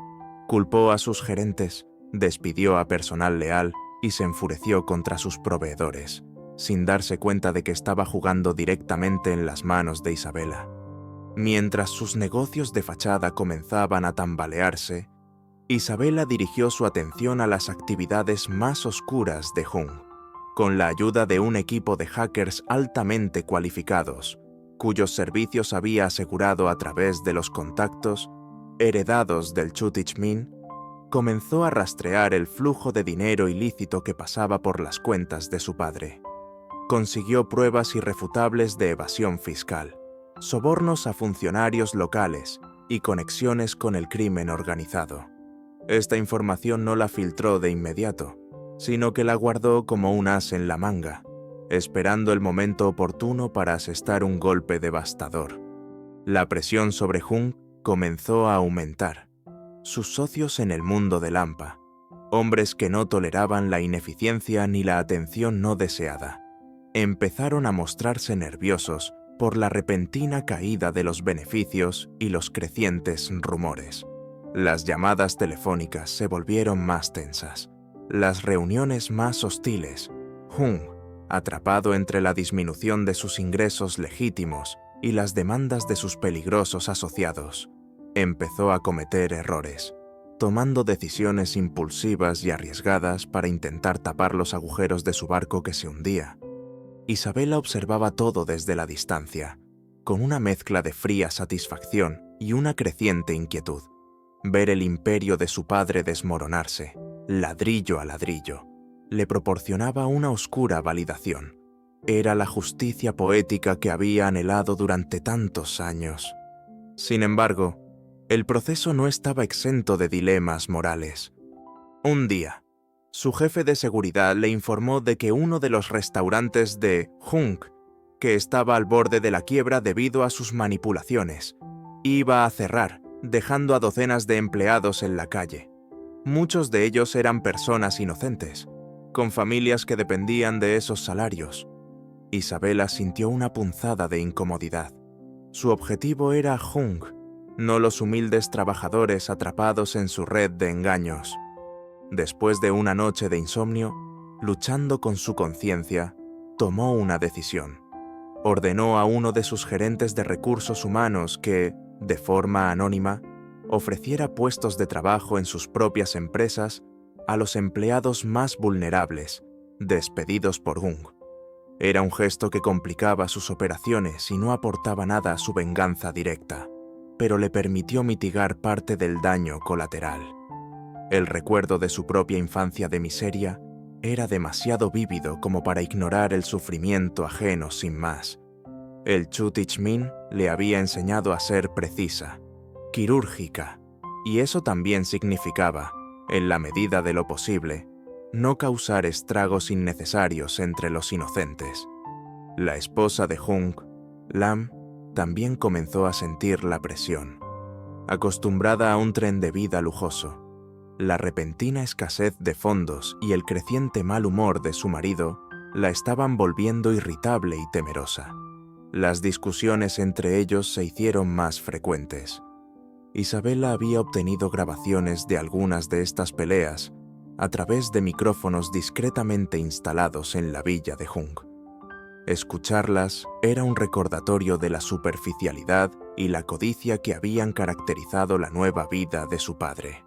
S1: Culpó a sus gerentes, despidió a personal leal y se enfureció contra sus proveedores, sin darse cuenta de que estaba jugando directamente en las manos de Isabela. Mientras sus negocios de fachada comenzaban a tambalearse, Isabela dirigió su atención a las actividades más oscuras de Hung, con la ayuda de un equipo de hackers altamente cualificados, cuyos servicios había asegurado a través de los contactos heredados del Chutichmin. Comenzó a rastrear el flujo de dinero ilícito que pasaba por las cuentas de su padre. Consiguió pruebas irrefutables de evasión fiscal, sobornos a funcionarios locales y conexiones con el crimen organizado. Esta información no la filtró de inmediato, sino que la guardó como un as en la manga, esperando el momento oportuno para asestar un golpe devastador. La presión sobre Hung comenzó a aumentar. Sus socios en el mundo de Lampa, hombres que no toleraban la ineficiencia ni la atención no deseada, empezaron a mostrarse nerviosos por la repentina caída de los beneficios y los crecientes rumores. Las llamadas telefónicas se volvieron más tensas, las reuniones más hostiles. Hung, atrapado entre la disminución de sus ingresos legítimos y las demandas de sus peligrosos asociados, empezó a cometer errores, tomando decisiones impulsivas y arriesgadas para intentar tapar los agujeros de su barco que se hundía. Isabela observaba todo desde la distancia, con una mezcla de fría satisfacción y una creciente inquietud. Ver el imperio de su padre desmoronarse, ladrillo a ladrillo, le proporcionaba una oscura validación. Era la justicia poética que había anhelado durante tantos años. Sin embargo, el proceso no estaba exento de dilemas morales. Un día, su jefe de seguridad le informó de que uno de los restaurantes de Hung, que estaba al borde de la quiebra debido a sus manipulaciones, iba a cerrar, dejando a docenas de empleados en la calle. Muchos de ellos eran personas inocentes, con familias que dependían de esos salarios. Isabela sintió una punzada de incomodidad. Su objetivo era Hung, no los humildes trabajadores atrapados en su red de engaños. Después de una noche de insomnio, luchando con su conciencia, tomó una decisión. Ordenó a uno de sus gerentes de recursos humanos que, de forma anónima, ofreciera puestos de trabajo en sus propias empresas a los empleados más vulnerables, despedidos por Jung. Era un gesto que complicaba sus operaciones y no aportaba nada a su venganza directa, pero le permitió mitigar parte del daño colateral. El recuerdo de su propia infancia de miseria era demasiado vívido como para ignorar el sufrimiento ajeno sin más. El Chu Ticmin le había enseñado a ser precisa, quirúrgica, y eso también significaba, en la medida de lo posible, no causar estragos innecesarios entre los inocentes. La esposa de Jung, Lam, también comenzó a sentir la presión. Acostumbrada a un tren de vida lujoso, la repentina escasez de fondos y el creciente mal humor de su marido la estaban volviendo irritable y temerosa. Las discusiones entre ellos se hicieron más frecuentes. Isabella había obtenido grabaciones de algunas de estas peleas a través de micrófonos discretamente instalados en la villa de Jung. Escucharlas era un recordatorio de la superficialidad y la codicia que habían caracterizado la nueva vida de su padre.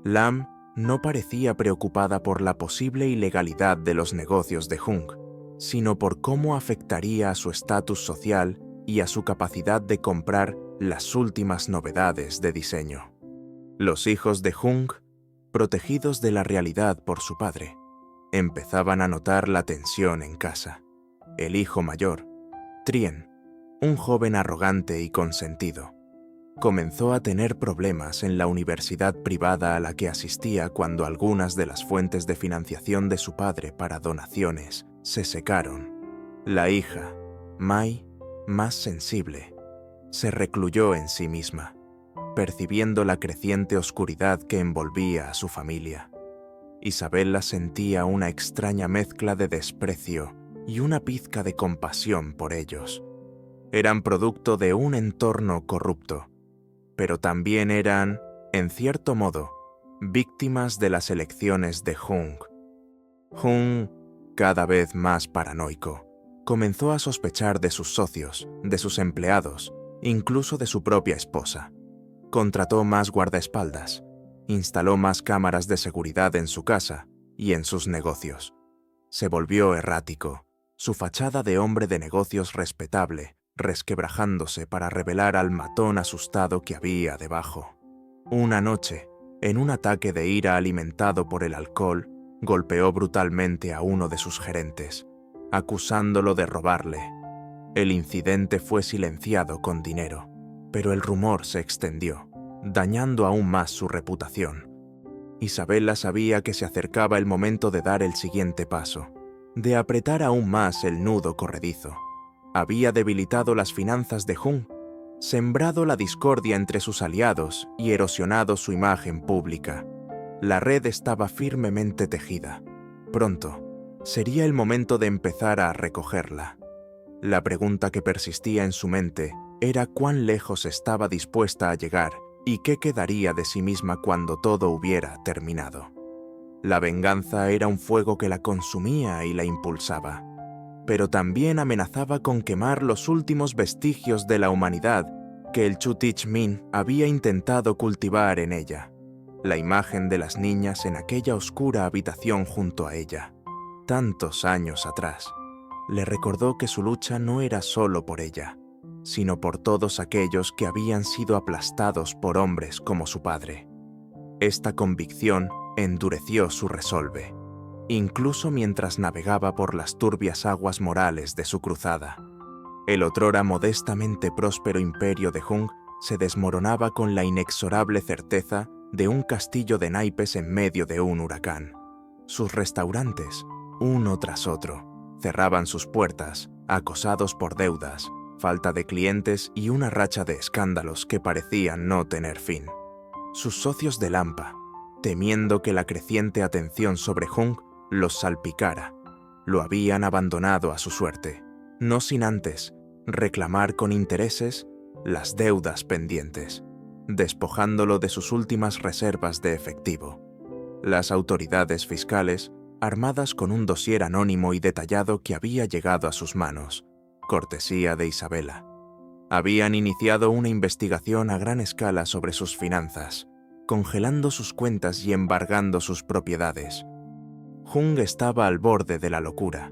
S1: Lam no parecía preocupada por la posible ilegalidad de los negocios de Jung, sino por cómo afectaría a su estatus social y a su capacidad de comprar las últimas novedades de diseño. Los hijos de Jung, protegidos de la realidad por su padre, empezaban a notar la tensión en casa. El hijo mayor, Trien, un joven arrogante y consentido, comenzó a tener problemas en la universidad privada a la que asistía cuando algunas de las fuentes de financiación de su padre para donaciones se secaron. La hija, Mai, más sensible, se recluyó en sí misma, percibiendo la creciente oscuridad que envolvía a su familia. Isabella sentía una extraña mezcla de desprecio y una pizca de compasión por ellos. Eran producto de un entorno corrupto, pero también eran, en cierto modo, víctimas de las elecciones de Jung. Jung, cada vez más paranoico, comenzó a sospechar de sus socios, de sus empleados, incluso de su propia esposa. Contrató más guardaespaldas, instaló más cámaras de seguridad en su casa y en sus negocios. Se volvió errático, su fachada de hombre de negocios respetable, resquebrajándose para revelar al matón asustado que había debajo. Una noche, en un ataque de ira alimentado por el alcohol, golpeó brutalmente a uno de sus gerentes, acusándolo de robarle. El incidente fue silenciado con dinero, pero el rumor se extendió, dañando aún más su reputación. Isabella sabía que se acercaba el momento de dar el siguiente paso, de apretar aún más el nudo corredizo. Había debilitado las finanzas de Jung, sembrado la discordia entre sus aliados y erosionado su imagen pública. La red estaba firmemente tejida. Pronto, sería el momento de empezar a recogerla. La pregunta que persistía en su mente era cuán lejos estaba dispuesta a llegar y qué quedaría de sí misma cuando todo hubiera terminado. La venganza era un fuego que la consumía y la impulsaba, pero también amenazaba con quemar los últimos vestigios de la humanidad que el Chu Ticmin había intentado cultivar en ella, la imagen de las niñas en aquella oscura habitación junto a ella, tantos años atrás. Le recordó que su lucha no era solo por ella, sino por todos aquellos que habían sido aplastados por hombres como su padre. Esta convicción endureció su resolve, incluso mientras navegaba por las turbias aguas morales de su cruzada. El otrora modestamente próspero imperio de Jung se desmoronaba con la inexorable certeza de un castillo de naipes en medio de un huracán. Sus restaurantes, uno tras otro, cerraban sus puertas, acosados por deudas, falta de clientes y una racha de escándalos que parecían no tener fin. Sus socios de Lampa, temiendo que la creciente atención sobre Jung los salpicara, lo habían abandonado a su suerte, no sin antes reclamar con intereses las deudas pendientes, despojándolo de sus últimas reservas de efectivo. Las autoridades fiscales, armadas con un dossier anónimo y detallado que había llegado a sus manos, cortesía de Isabela, habían iniciado una investigación a gran escala sobre sus finanzas, congelando sus cuentas y embargando sus propiedades. Jung estaba al borde de la locura.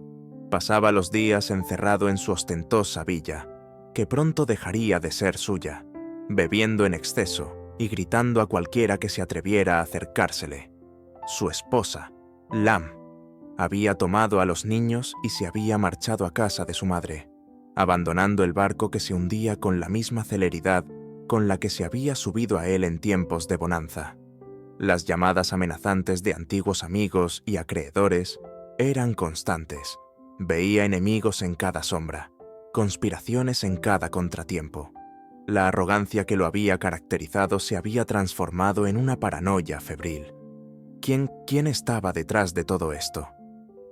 S1: Pasaba los días encerrado en su ostentosa villa, que pronto dejaría de ser suya, bebiendo en exceso y gritando a cualquiera que se atreviera a acercársele. Su esposa, Lam, había tomado a los niños y se había marchado a casa de su madre, abandonando el barco que se hundía con la misma celeridad con la que se había subido a él en tiempos de bonanza. Las llamadas amenazantes de antiguos amigos y acreedores eran constantes. Veía enemigos en cada sombra, conspiraciones en cada contratiempo. La arrogancia que lo había caracterizado se había transformado en una paranoia febril. ¿Quién estaba detrás de todo esto?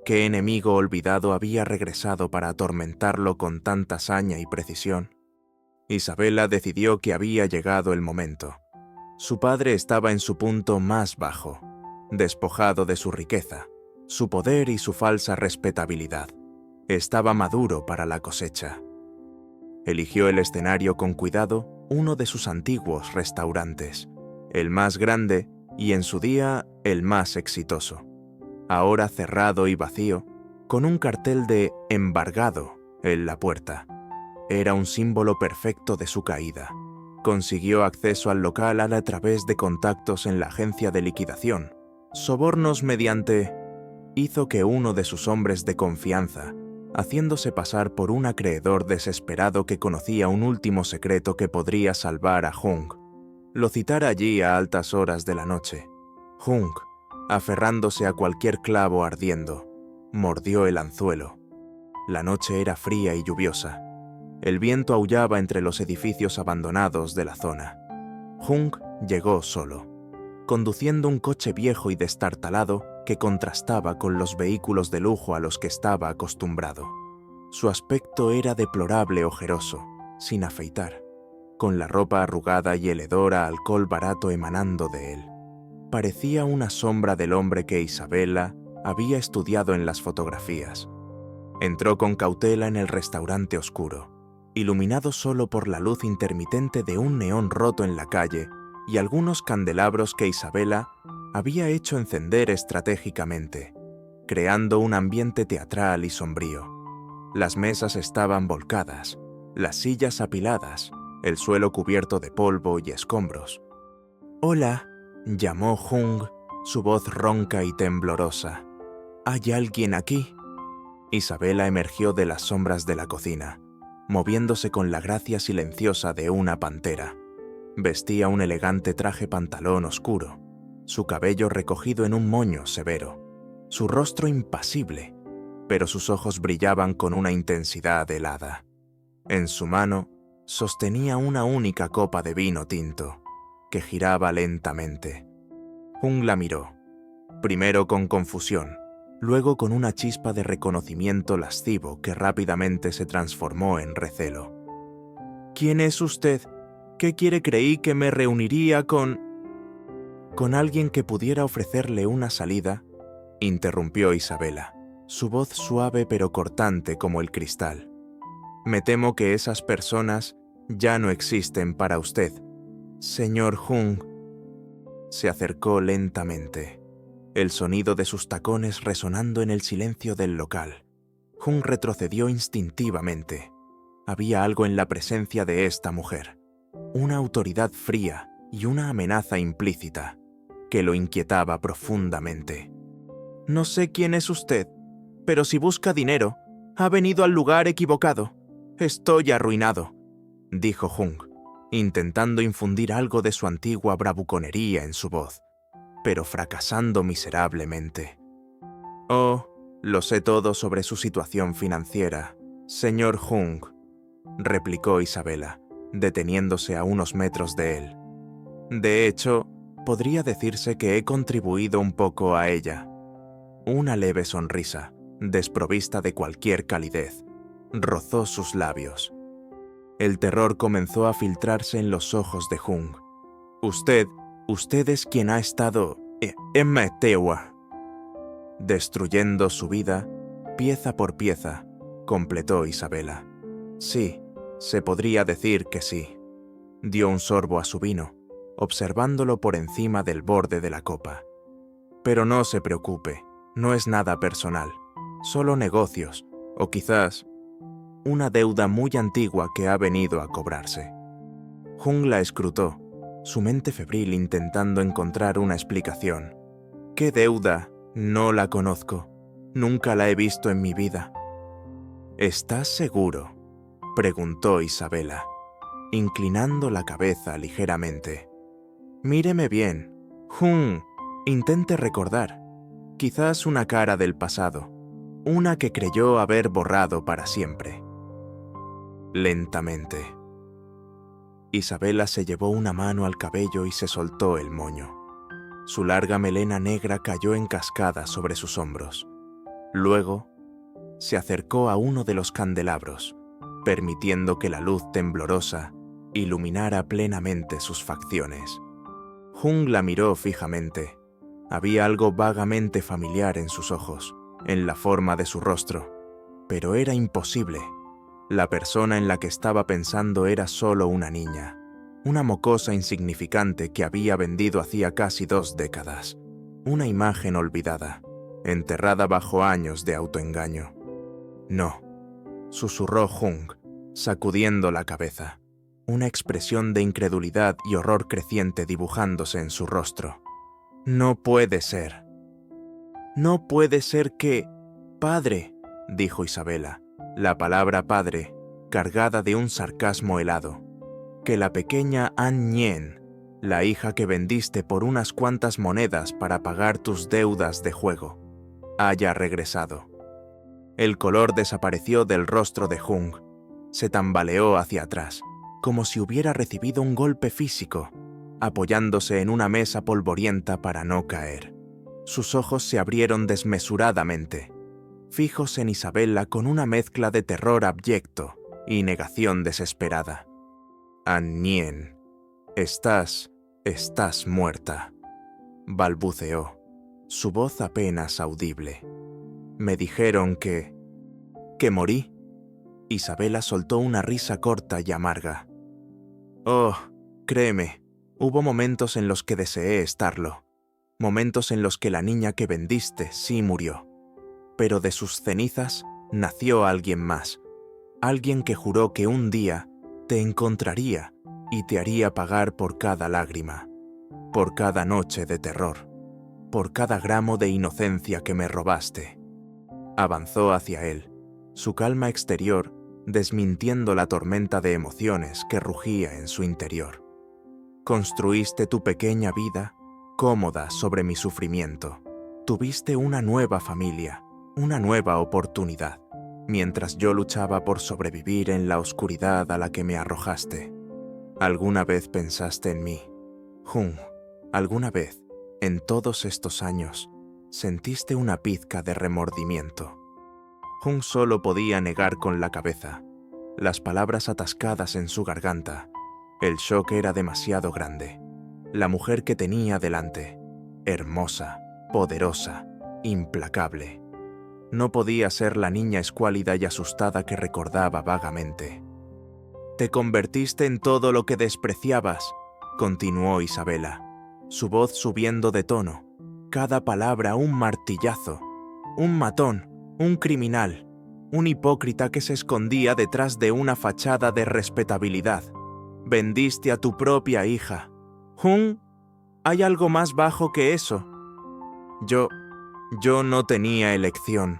S1: ¿Qué enemigo olvidado había regresado para atormentarlo con tanta saña y precisión? Isabela decidió que había llegado el momento. Su padre estaba en su punto más bajo, despojado de su riqueza, su poder y su falsa respetabilidad. Estaba maduro para la cosecha. Eligió el escenario con cuidado, uno de sus antiguos restaurantes, el más grande y en su día el más exitoso. Ahora cerrado y vacío, con un cartel de embargado en la puerta. Era un símbolo perfecto de su caída. Consiguió acceso al local a través de contactos en la agencia de liquidación. Sobornos mediante... Hizo que uno de sus hombres de confianza, haciéndose pasar por un acreedor desesperado que conocía un último secreto que podría salvar a Jung, lo citara allí a altas horas de la noche. Jung, aferrándose a cualquier clavo ardiendo, mordió el anzuelo. La noche era fría y lluviosa. El viento aullaba entre los edificios abandonados de la zona. Jung llegó solo, conduciendo un coche viejo y destartalado que contrastaba con los vehículos de lujo a los que estaba acostumbrado. Su aspecto era deplorable, ojeroso, sin afeitar, con la ropa arrugada y el hedor a alcohol barato emanando de él. Parecía una sombra del hombre que Isabela había estudiado en las fotografías. Entró con cautela en el restaurante oscuro, iluminado solo por la luz intermitente de un neón roto en la calle y algunos candelabros que Isabela había hecho encender estratégicamente, creando un ambiente teatral y sombrío. Las mesas estaban volcadas, las sillas apiladas, el suelo cubierto de polvo y escombros. «Hola», llamó Jung, su voz ronca y temblorosa. «¿Hay alguien aquí?» Isabela emergió de las sombras de la cocina, moviéndose con la gracia silenciosa de una pantera. Vestía un elegante traje pantalón oscuro, su cabello recogido en un moño severo, su rostro impasible, pero sus ojos brillaban con una intensidad helada. En su mano sostenía una única copa de vino tinto, que giraba lentamente. Jung la miró, primero con confusión, luego con una chispa de reconocimiento lascivo que rápidamente se transformó en recelo. «¿Quién es usted? ¿Qué quiere? Creí que me reuniría con alguien que pudiera ofrecerle una salida», interrumpió Isabela, su voz suave pero cortante como el cristal. «Me temo que esas personas ya no existen para usted, señor Jung». Se acercó lentamente, el sonido de sus tacones resonando en el silencio del local. Jung retrocedió instintivamente. Había algo en la presencia de esta mujer, una autoridad fría y una amenaza implícita, que lo inquietaba profundamente. «No sé quién es usted, pero si busca dinero, ha venido al lugar equivocado. Estoy arruinado», dijo Jung, intentando infundir algo de su antigua bravuconería en su voz, pero fracasando miserablemente. «Oh, lo sé todo sobre su situación financiera, señor Jung», replicó Isabela, deteniéndose a unos metros de él. «De hecho, podría decirse que he contribuido un poco a ella». Una leve sonrisa, desprovista de cualquier calidez, rozó sus labios. El terror comenzó a filtrarse en los ojos de Jung. Usted es quien ha estado Emma Tewa. Destruyendo su vida, pieza por pieza, completó Isabela. Sí, se podría decir que sí. Dio un sorbo a su vino, observándolo por encima del borde de la copa. Pero no se preocupe, no es nada personal, solo negocios, o quizás una deuda muy antigua que ha venido a cobrarse. Jung la escrutó, su mente febril intentando encontrar una explicación. ¿Qué deuda? No la conozco. Nunca la he visto en mi vida. ¿Estás seguro?, preguntó Isabela, inclinando la cabeza ligeramente. Míreme bien. Jung, intente recordar. Quizás una cara del pasado, una que creyó haber borrado para siempre. Lentamente. Isabela se llevó una mano al cabello y se soltó el moño. Su larga melena negra cayó en cascada sobre sus hombros. Luego, se acercó a uno de los candelabros, permitiendo que la luz temblorosa iluminara plenamente sus facciones. Jung la miró fijamente. Había algo vagamente familiar en sus ojos, en la forma de su rostro, pero era imposible. La persona en la que estaba pensando era solo una niña, una mocosa insignificante que había vendido hacía casi 2 décadas, una imagen olvidada, enterrada bajo años de autoengaño. No, susurró Jung, sacudiendo la cabeza, una expresión de incredulidad y horror creciente dibujándose en su rostro. No puede ser. No puede ser que... Padre, dijo Isabela, la palabra padre, cargada de un sarcasmo helado, que la pequeña An Nien, la hija que vendiste por unas cuantas monedas para pagar tus deudas de juego, haya regresado. El color desapareció del rostro de Jung. Se tambaleó hacia atrás, como si hubiera recibido un golpe físico, apoyándose en una mesa polvorienta para no caer. Sus ojos se abrieron desmesuradamente, fijos en Isabela con una mezcla de terror abyecto y negación desesperada. An Nien, estás muerta, balbuceó, su voz apenas audible. Me dijeron que morí. Isabela soltó una risa corta y amarga. Oh, créeme, hubo momentos en los que deseé estarlo, momentos en los que la niña que vendiste sí murió, pero de sus cenizas nació alguien más, alguien que juró que un día te encontraría y te haría pagar por cada lágrima, por cada noche de terror, por cada gramo de inocencia que me robaste. Avanzó hacia él, su calma exterior desmintiendo la tormenta de emociones que rugía en su interior. Construiste tu pequeña vida cómoda sobre mi sufrimiento. Tuviste una nueva familia, una nueva oportunidad, mientras yo luchaba por sobrevivir en la oscuridad a la que me arrojaste. ¿Alguna vez pensaste en mí? Jung, ¿alguna vez, en todos estos años, sentiste una pizca de remordimiento? Jung solo podía negar con la cabeza, las palabras atascadas en su garganta. El shock era demasiado grande. La mujer que tenía delante, hermosa, poderosa, implacable. No podía ser la niña escuálida y asustada que recordaba vagamente. Te convertiste en todo lo que despreciabas, continuó Isabela, su voz subiendo de tono, cada palabra un martillazo, un matón, un criminal, un hipócrita que se escondía detrás de una fachada de respetabilidad. Vendiste a tu propia hija. Jung, ¿hay algo más bajo que eso? Yo no tenía elección.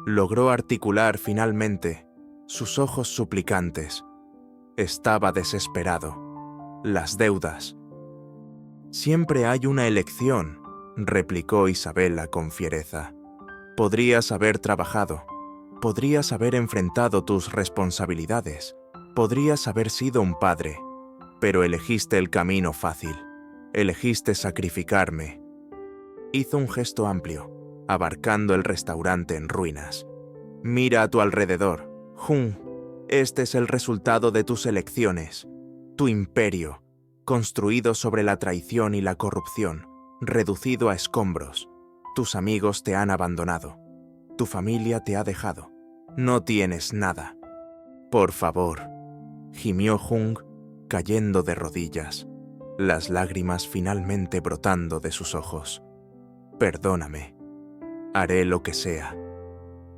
S1: Logró articular finalmente, sus ojos suplicantes. Estaba desesperado. Las deudas. Siempre hay una elección, replicó Isabela con fiereza. Podrías haber trabajado, podrías haber enfrentado tus responsabilidades, podrías haber sido un padre, pero elegiste el camino fácil, elegiste sacrificarme. Hizo un gesto amplio, abarcando el restaurante en ruinas. Mira a tu alrededor, Jung, este es el resultado de tus elecciones, tu imperio, construido sobre la traición y la corrupción, reducido a escombros. Tus amigos te han abandonado. Tu familia te ha dejado. No tienes nada. Por favor, gimió Jung, cayendo de rodillas, las lágrimas finalmente brotando de sus ojos. Perdóname. Haré lo que sea.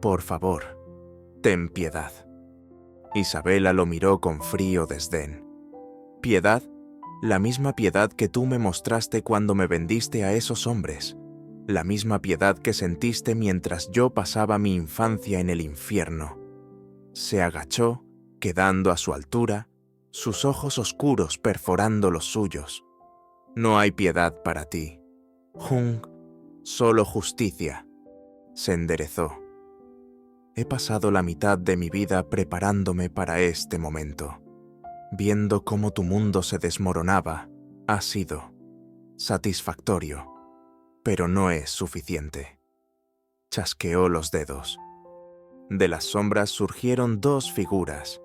S1: Por favor, ten piedad. Isabela lo miró con frío desdén. ¿Piedad? La misma piedad que tú me mostraste cuando me vendiste a esos hombres. La misma piedad que sentiste mientras yo pasaba mi infancia en el infierno. Se agachó, quedando a su altura, sus ojos oscuros perforando los suyos. No hay piedad para ti, Jung, solo justicia. Se enderezó. He pasado la mitad de mi vida preparándome para este momento. Viendo cómo tu mundo se desmoronaba, ha sido satisfactorio, pero no es suficiente. Chasqueó los dedos. De las sombras surgieron dos figuras.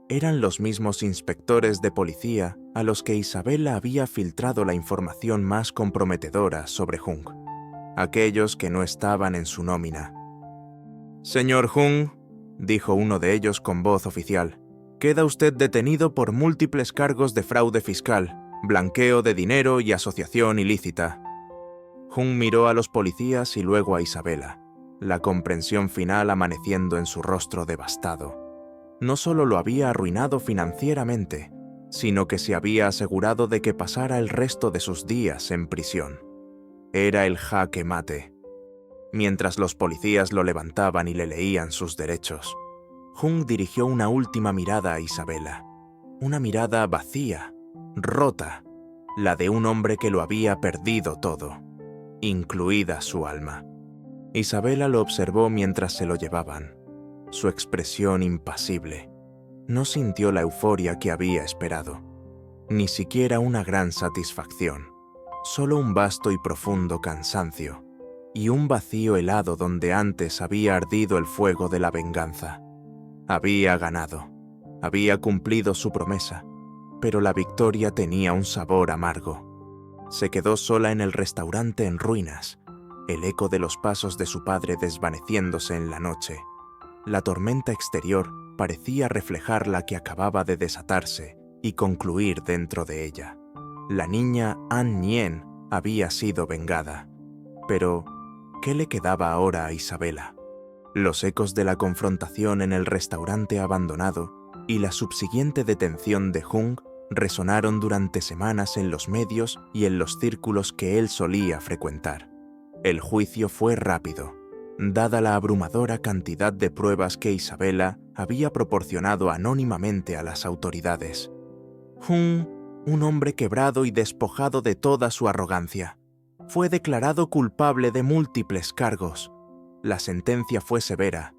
S1: Eran los mismos inspectores de policía a los que Isabela había filtrado la información más comprometedora sobre Jung, aquellos que no estaban en su nómina. «Señor Jung», dijo uno de ellos con voz oficial, «queda usted detenido por múltiples cargos de fraude fiscal, blanqueo de dinero y asociación ilícita». Jung miró a los policías y luego a Isabela, la comprensión final amaneciendo en su rostro devastado. No solo lo había arruinado financieramente, sino que se había asegurado de que pasara el resto de sus días en prisión. Era el jaque mate. Mientras los policías lo levantaban y le leían sus derechos, Jung dirigió una última mirada a Isabela. Una mirada vacía, rota, la de un hombre que lo había perdido todo, incluida su alma. Isabela lo observó mientras se lo llevaban. Su expresión impasible. No sintió la euforia que había esperado. Ni siquiera una gran satisfacción. Solo un vasto y profundo cansancio. Y un vacío helado donde antes había ardido el fuego de la venganza. Había ganado. Había cumplido su promesa. Pero la victoria tenía un sabor amargo. Se quedó sola en el restaurante en ruinas. El eco de los pasos de su padre desvaneciéndose en la noche. La tormenta exterior parecía reflejar la que acababa de desatarse y concluir dentro de ella. La niña An Nien había sido vengada. Pero, ¿qué le quedaba ahora a Isabela? Los ecos de la confrontación en el restaurante abandonado y la subsiguiente detención de Jung resonaron durante semanas en los medios y en los círculos que él solía frecuentar. El juicio fue rápido, dada la abrumadora cantidad de pruebas que Isabela había proporcionado anónimamente a las autoridades. Jung, un hombre quebrado y despojado de toda su arrogancia, fue declarado culpable de múltiples cargos. La sentencia fue severa,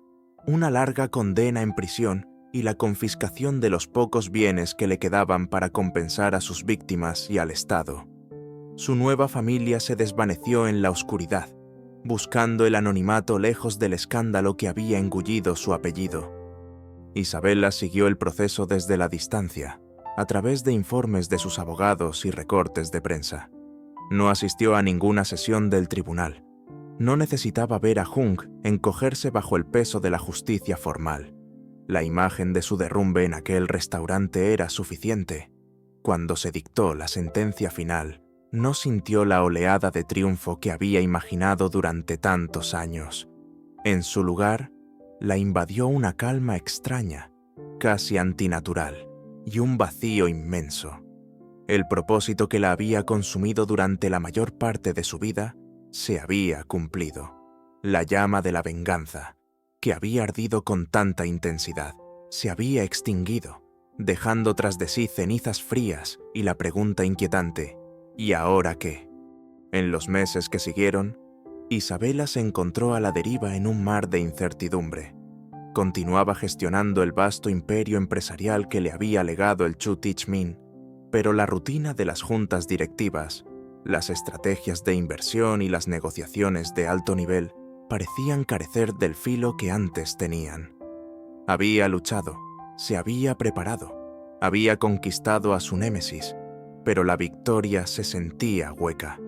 S1: una larga condena en prisión y la confiscación de los pocos bienes que le quedaban para compensar a sus víctimas y al Estado. Su nueva familia se desvaneció en la oscuridad, buscando el anonimato lejos del escándalo que había engullido su apellido. Isabela siguió el proceso desde la distancia, a través de informes de sus abogados y recortes de prensa. No asistió a ninguna sesión del tribunal. No necesitaba ver a Jung encogerse bajo el peso de la justicia formal. La imagen de su derrumbe en aquel restaurante era suficiente. Cuando se dictó la sentencia final, no sintió la oleada de triunfo que había imaginado durante tantos años. En su lugar, la invadió una calma extraña, casi antinatural, y un vacío inmenso. El propósito que la había consumido durante la mayor parte de su vida se había cumplido. La llama de la venganza, que había ardido con tanta intensidad, se había extinguido, dejando tras de sí cenizas frías y la pregunta inquietante: ¿y ahora qué? En los meses que siguieron, Isabela se encontró a la deriva en un mar de incertidumbre. Continuaba gestionando el vasto imperio empresarial que le había legado el Chu Tich-min, pero la rutina de las juntas directivas, las estrategias de inversión y las negociaciones de alto nivel parecían carecer del filo que antes tenían. Había luchado, se había preparado, había conquistado a su némesis, pero la victoria se sentía hueca.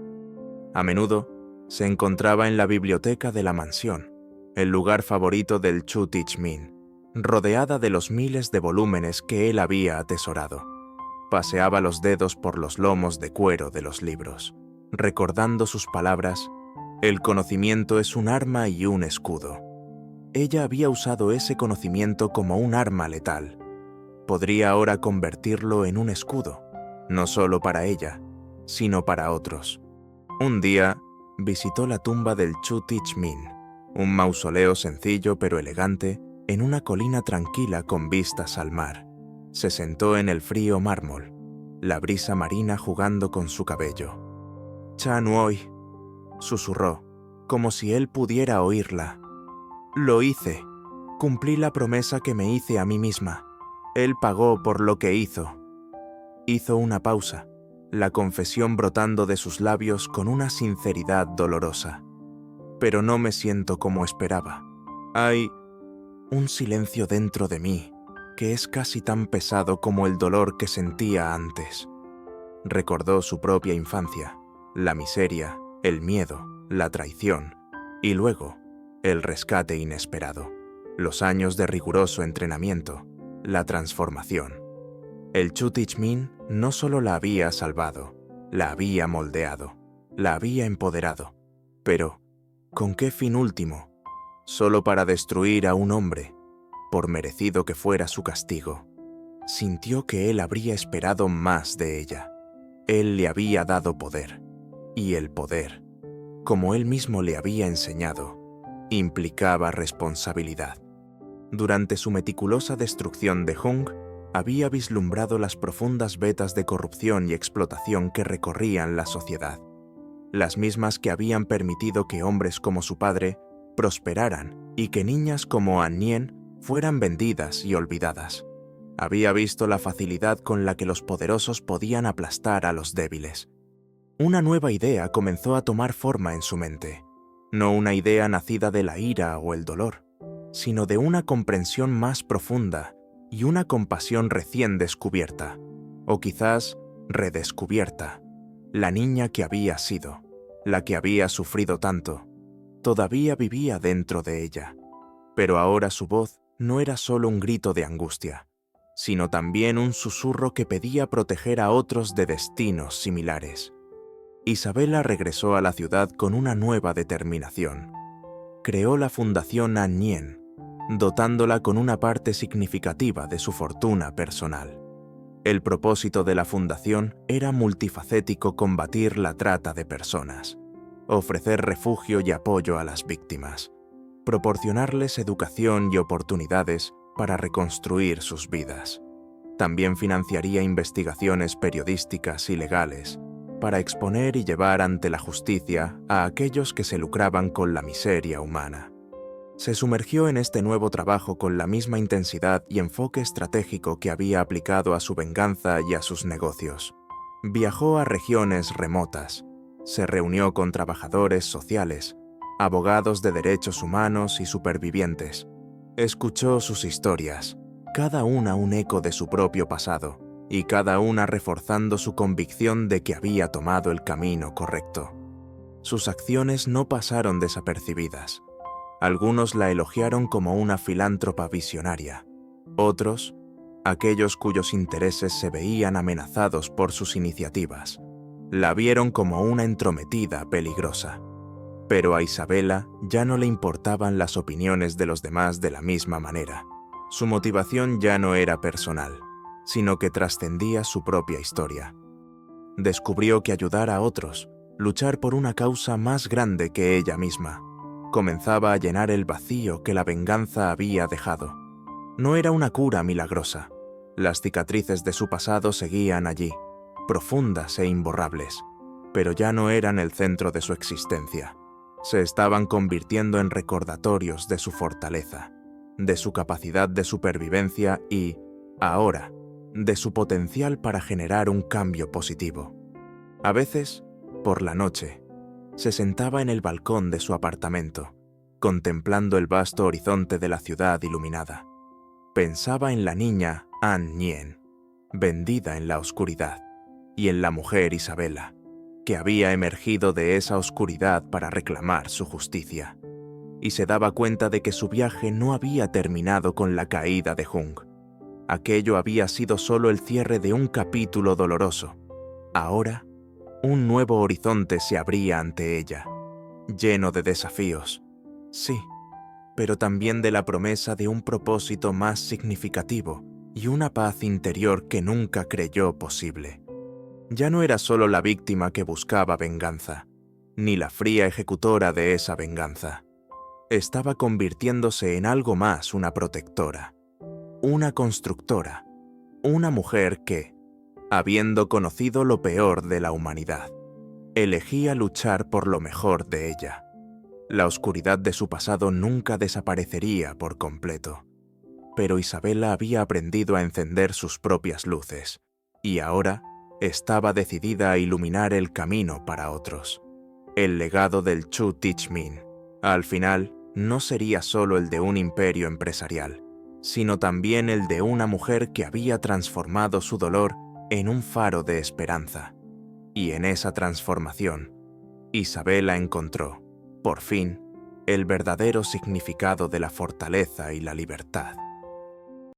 S1: A menudo se encontraba en la biblioteca de la mansión, el lugar favorito del Chu Tich-min, rodeada de los miles de volúmenes que él había atesorado. Paseaba los dedos por los lomos de cuero de los libros, recordando sus palabras: «El conocimiento es un arma y un escudo». Ella había usado ese conocimiento como un arma letal. Podría ahora convertirlo en un escudo, no solo para ella, sino para otros. Un día, visitó la tumba del Chu Tich-min, un mausoleo sencillo pero elegante en una colina tranquila con vistas al mar. Se sentó en el frío mármol, la brisa marina jugando con su cabello. «Chan Woi», susurró, como si él pudiera oírla. «Lo hice. Cumplí la promesa que me hice a mí misma. Él pagó por lo que hizo». Hizo una pausa, la confesión brotando de sus labios con una sinceridad dolorosa. «Pero no me siento como esperaba. Hay un silencio dentro de mí que es casi tan pesado como el dolor que sentía antes». Recordó su propia infancia, la miseria, el miedo, la traición y luego el rescate inesperado, los años de riguroso entrenamiento, la transformación. El Chu Tich-min no solo la había salvado, la había moldeado, la había empoderado. Pero, ¿con qué fin último? Solo para destruir a un hombre, por merecido que fuera su castigo. Sintió que él habría esperado más de ella. Él le había dado poder, y el poder, como él mismo le había enseñado, implicaba responsabilidad. Durante su meticulosa destrucción de Hung, había vislumbrado las profundas vetas de corrupción y explotación que recorrían la sociedad, las mismas que habían permitido que hombres como su padre prosperaran y que niñas como An Nien fueran vendidas y olvidadas. Había visto la facilidad con la que los poderosos podían aplastar a los débiles. Una nueva idea comenzó a tomar forma en su mente, no una idea nacida de la ira o el dolor, sino de una comprensión más profunda y una compasión recién descubierta, o quizás redescubierta. La niña que había sido, la que había sufrido tanto, todavía vivía dentro de ella, pero ahora su voz no era solo un grito de angustia, sino también un susurro que pedía proteger a otros de destinos similares. Isabela regresó a la ciudad con una nueva determinación. Creó la Fundación An Nien, dotándola con una parte significativa de su fortuna personal. El propósito de la fundación era multifacético: combatir la trata de personas, ofrecer refugio y apoyo a las víctimas, proporcionarles educación y oportunidades para reconstruir sus vidas. También financiaría investigaciones periodísticas y legales para exponer y llevar ante la justicia a aquellos que se lucraban con la miseria humana. Se sumergió en este nuevo trabajo con la misma intensidad y enfoque estratégico que había aplicado a su venganza y a sus negocios. Viajó a regiones remotas, se reunió con trabajadores sociales, abogados de derechos humanos y supervivientes. Escuchó sus historias, cada una un eco de su propio pasado, y cada una reforzando su convicción de que había tomado el camino correcto. Sus acciones no pasaron desapercibidas. Algunos la elogiaron como una filántropa visionaria. Otros, aquellos cuyos intereses se veían amenazados por sus iniciativas, la vieron como una entrometida peligrosa. Pero a Isabela ya no le importaban las opiniones de los demás de la misma manera. Su motivación ya no era personal, sino que trascendía su propia historia. Descubrió que ayudar a otros, luchar por una causa más grande que ella misma, comenzaba a llenar el vacío que la venganza había dejado. No era una cura milagrosa. Las cicatrices de su pasado seguían allí, profundas e imborrables, pero ya no eran el centro de su existencia. Se estaban convirtiendo en recordatorios de su fortaleza, de su capacidad de supervivencia y, ahora, de su potencial para generar un cambio positivo. A veces, por la noche, se sentaba en el balcón de su apartamento, contemplando el vasto horizonte de la ciudad iluminada. Pensaba en la niña An Nien, vendida en la oscuridad, y en la mujer Isabela, que había emergido de esa oscuridad para reclamar su justicia, y se daba cuenta de que su viaje no había terminado con la caída de Jung. Aquello había sido solo el cierre de un capítulo doloroso. Ahora, un nuevo horizonte se abría ante ella, lleno de desafíos, sí, pero también de la promesa de un propósito más significativo y una paz interior que nunca creyó posible. Ya no era solo la víctima que buscaba venganza, ni la fría ejecutora de esa venganza. Estaba convirtiéndose en algo más, una protectora, una constructora, una mujer que, habiendo conocido lo peor de la humanidad, elegía luchar por lo mejor de ella. La oscuridad de su pasado nunca desaparecería por completo, pero Isabella había aprendido a encender sus propias luces, y ahora estaba decidida a iluminar el camino para otros. El legado del Chu Tichmin, al final, no sería solo el de un imperio empresarial, sino también el de una mujer que había transformado su dolor en un faro de esperanza. Y en esa transformación, Isabella encontró, por fin, el verdadero significado de la fortaleza y la libertad.